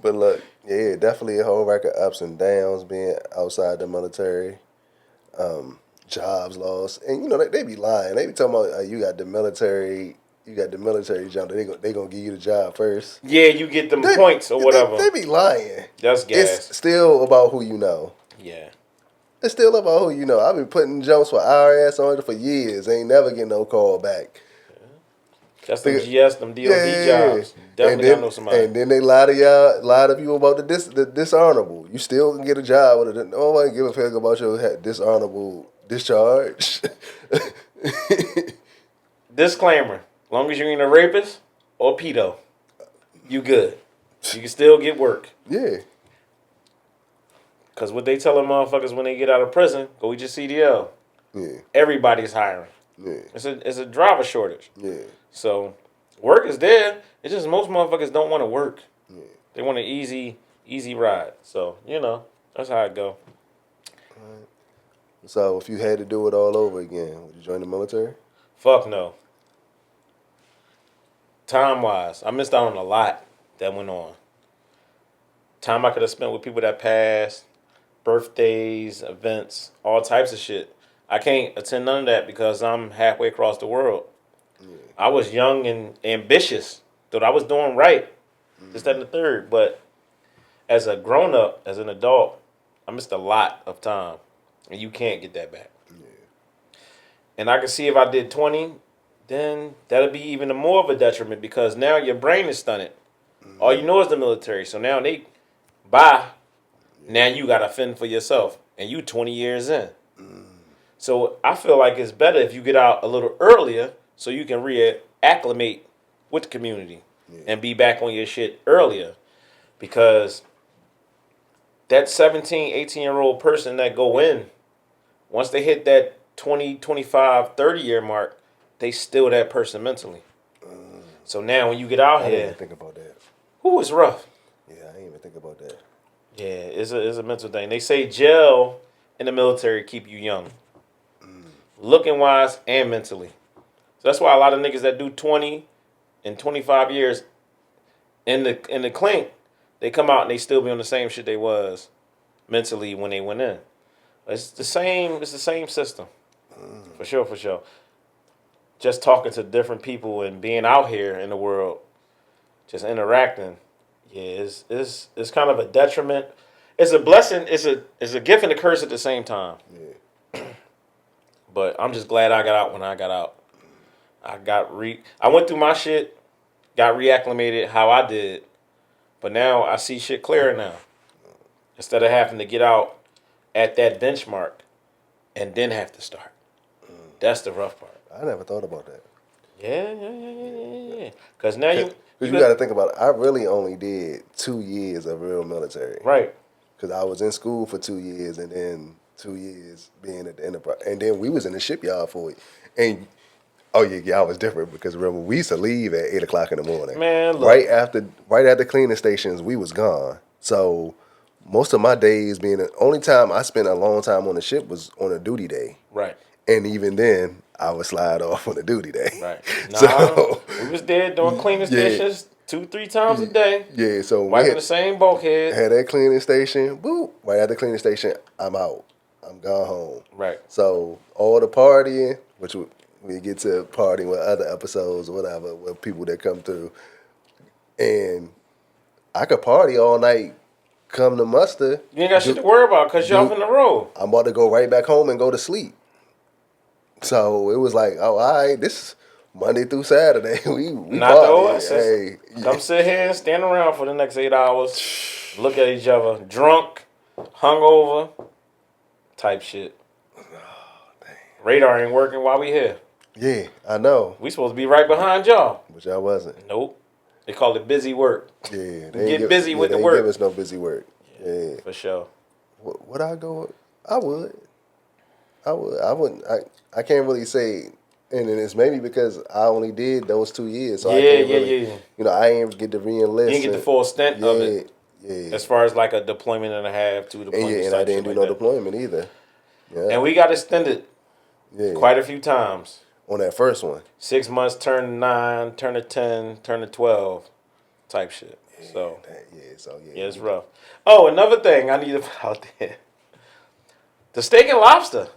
But look, yeah, definitely a whole record of ups and downs being outside the military. Jobs lost, and you know they be lying. They be talking about you got the military jump. They gonna give you the job first. Yeah, you get them points or whatever. They be lying. That's gas. It's still about who you know. Yeah. It's still about who you know. I've been putting jumps for IRS on it for years. Ain't never getting no call back. That's them GS, them DOD jobs. Definitely I know somebody. And then they lie to you about the dishonorable. You still can get a job with it. Nobody give a fuck about your dishonorable discharge. Disclaimer: long as you ain't a rapist or pedo, you good. You can still get work. Yeah. Cause what they tell them motherfuckers when they get out of prison, go eat your CDL. Yeah. Everybody's hiring. Yeah. It's a driver shortage. Yeah. So work is there. It's just most motherfuckers don't want to work. Yeah. They want an easy ride. So, that's how it go. Right. So if you had to do it all over again, would you join the military? Fuck no. Time wise, I missed out on a lot that went on. Time I could have spent with people that passed, birthdays, events, all types of shit. I can't attend none of that because I'm halfway across the world. Yeah. I was young and ambitious. Thought I was doing right. This, that, and the third. But as a grown up, as an adult, I missed a lot of time. And you can't get that back. Yeah. And I can see if I did 20, then that'll be even more of a detriment because now your brain is stunted. Mm-hmm. All you know is the military. So now they bye. Yeah. Now you got to fend for yourself. And you 20 years in. Mm. So I feel like it's better if you get out a little earlier so you can reacclimate with the community and be back on your shit earlier. Because that 17, 18-year-old person that go in, once they hit that 20, 25, 30-year mark, they still that person mentally. So now when you get out here... I here... didn't even think about that. Who is rough? Yeah, I didn't even think about that. Yeah, it's a mental thing. They say jail in the military keep you young. Looking wise and mentally. So that's why a lot of niggas that do 20 and 25 years in the clink, they come out and they still be on the same shit they was mentally when they went in. It's the same system. For sure. Just talking to different people and being out here in the world, just interacting, yeah, it's kind of a detriment. It's a blessing, it's a gift and a curse at the same time. Yeah. But I'm just glad I got out when I got out. I went through my shit, got reacclimated how I did, but now I see shit clearer now. Instead of having to get out at that benchmark and then have to start. That's the rough part. I never thought about that. Yeah. Because now you got to think about it. I really only did 2 years of real military. Right. Because I was in school for 2 years and then 2 years being at the enterprise. And then we was in the shipyard for it. And, I was different because remember, we used to leave at 8 o'clock in the morning. Man, look. Right after cleaning stations, we was gone. So most of my days the only time I spent a long time on the ship was on a duty day. Right. And even then, I would slide off on a duty day. Right. So we was there doing cleaning stations 2-3 times a day. Yeah, so wiping the same bulkhead. Had that cleaning station, boop. Right at the cleaning station, I'm out. I'm gone home. Right. So all the partying, which we get to partying with other episodes or whatever, with people that come through. And I could party all night, come to muster. You ain't got shit to worry about because you're off in the road. I'm about to go right back home and go to sleep. So it was like, oh, all right, this Monday through Saturday. we Not the party. Oasis. Hey, Come sit here and stand around for the next 8 hours. Look at each other. Drunk, hungover, type shit. Radar ain't working while we here. yeah, I know. We supposed to be right behind y'all. But y'all wasn't. Nope. They call it busy work. Yeah, Get busy with the they work. Give us no busy work. Yeah, For sure. Would I go? I would. I wouldn't. I can't really say, and it's maybe because I only did those 2 years, so I can't really. Yeah. You know, I ain't get to re-enlist. You didn't get the full stint of it. Yeah. As far as like a deployment and a half, 2 deployments. And I didn't do no deployment either. Yeah. And we got extended quite a few times. On that first one. 6 months, turn to 9, turn to 10, turn to 12, type shit. So yeah, it's rough. Oh, another thing I need to put out there: the steak and lobster.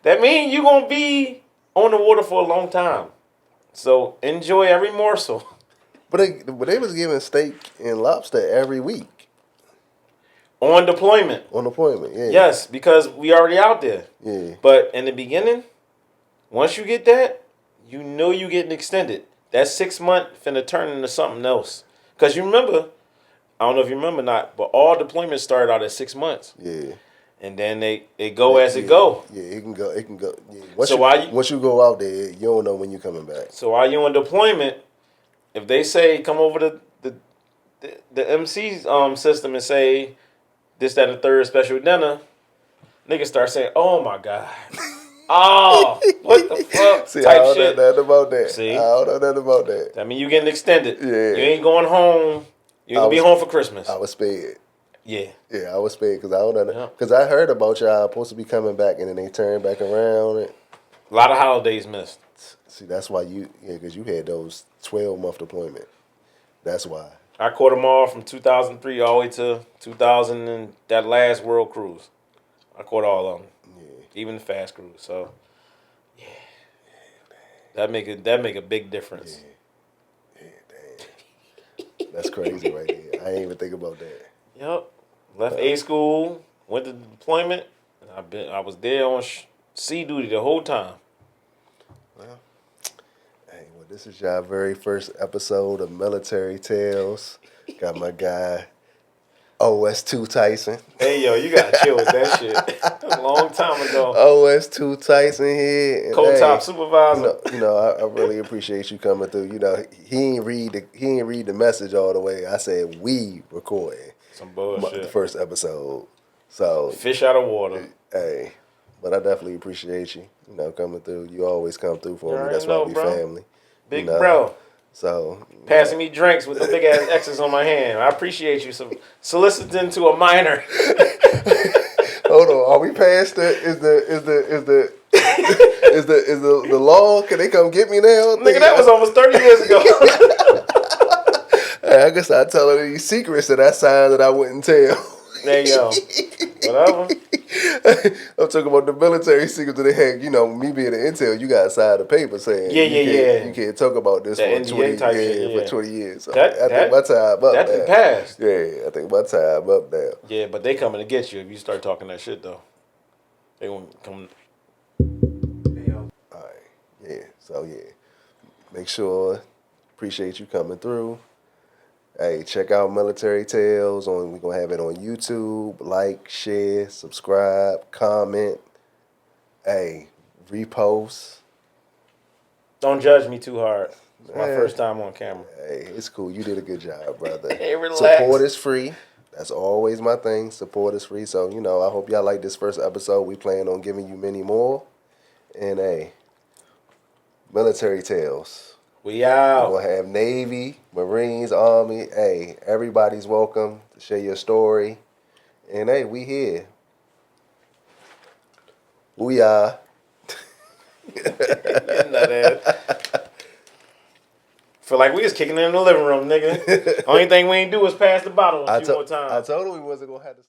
That means you're gonna be on the water for a long time. So enjoy every morsel. But they was giving steak and lobster every week. On deployment. On deployment, yeah. Yes, because we already out there. Yeah. But in the beginning, once you get that, you know you getting extended. That 6 month finna turn into something else. Because you remember, I don't know if you remember or not, but all deployments started out at 6 months. Yeah. And then they go as it go. Yeah, it can go. Yeah. Once you go out there, you don't know when you're coming back. So while you on deployment, if they say come over to the MC system and say this, that, and the third special dinner, niggas start saying, "Oh my god, oh what the fuck?" See, type I don't shit. know nothing about that. See, I don't know nothing about that. I mean, you getting extended. Yeah, you ain't going home. You ain't gonna be home for Christmas. I was spared. Yeah. Yeah, I was spared because I don't know. Because I heard about y'all supposed to be coming back and then they turn back around. A lot of holidays missed. See, that's why because you had those 12-month deployment. That's why. I caught them all from 2003 all the way to 2000 and that last World Cruise. I caught all of them. Yeah. Even the fast cruise. So, yeah. That make a big difference. Yeah, damn. That's crazy right there. I ain't even think about that. Yep. Left A school, went to deployment. And I was there on sea duty the whole time. Well, this is your very first episode of Military Tales. Got my guy OS2 Tyson. Hey yo, you gotta chill with that shit. A long time ago. OS2 Tyson here. Co-top supervisor. I really appreciate you coming through. He ain't read the message all the way. I said we recording. Some bullshit. The first episode. So fish out of water. Hey, but I definitely appreciate you. Coming through. You always come through for me. That's why we family. Big bro. So passing me drinks with the big ass X's on my hand. I appreciate you soliciting to a minor. Hold on, are we past the law? Can they come get me now? Nigga, that was almost 30 years ago. Hey, I guess I tell her these secrets that I signed that I wouldn't tell. There you go. Whatever. I'm talking about the military secrets that they had. Me being an intel, you got to sign the paper saying you can't talk about this for 20 years. So I think my time up. That's the past. Yeah, I think my time up now. Yeah, but they coming to get you if you start talking that shit though. They gonna come. All right. Yeah. So yeah, make sure. Appreciate you coming through. Hey, check out Military Tales. We're going to have it on YouTube. Like, share, subscribe, comment. Hey, repost. Don't judge me too hard. It's my first time on camera. Hey, it's cool. You did a good job, brother. Hey, relax. Support is free. That's always my thing. Support is free. So, I hope y'all like this first episode. We plan on giving you many more. And, hey, Military Tales. We out. We're going to have Navy, Marines, Army. Hey, everybody's welcome to share your story. And, hey, we here. We are. Feel like we was kicking it in the living room, nigga. Only thing we ain't do was pass the bottle a few more times. I told him we wasn't going to have to.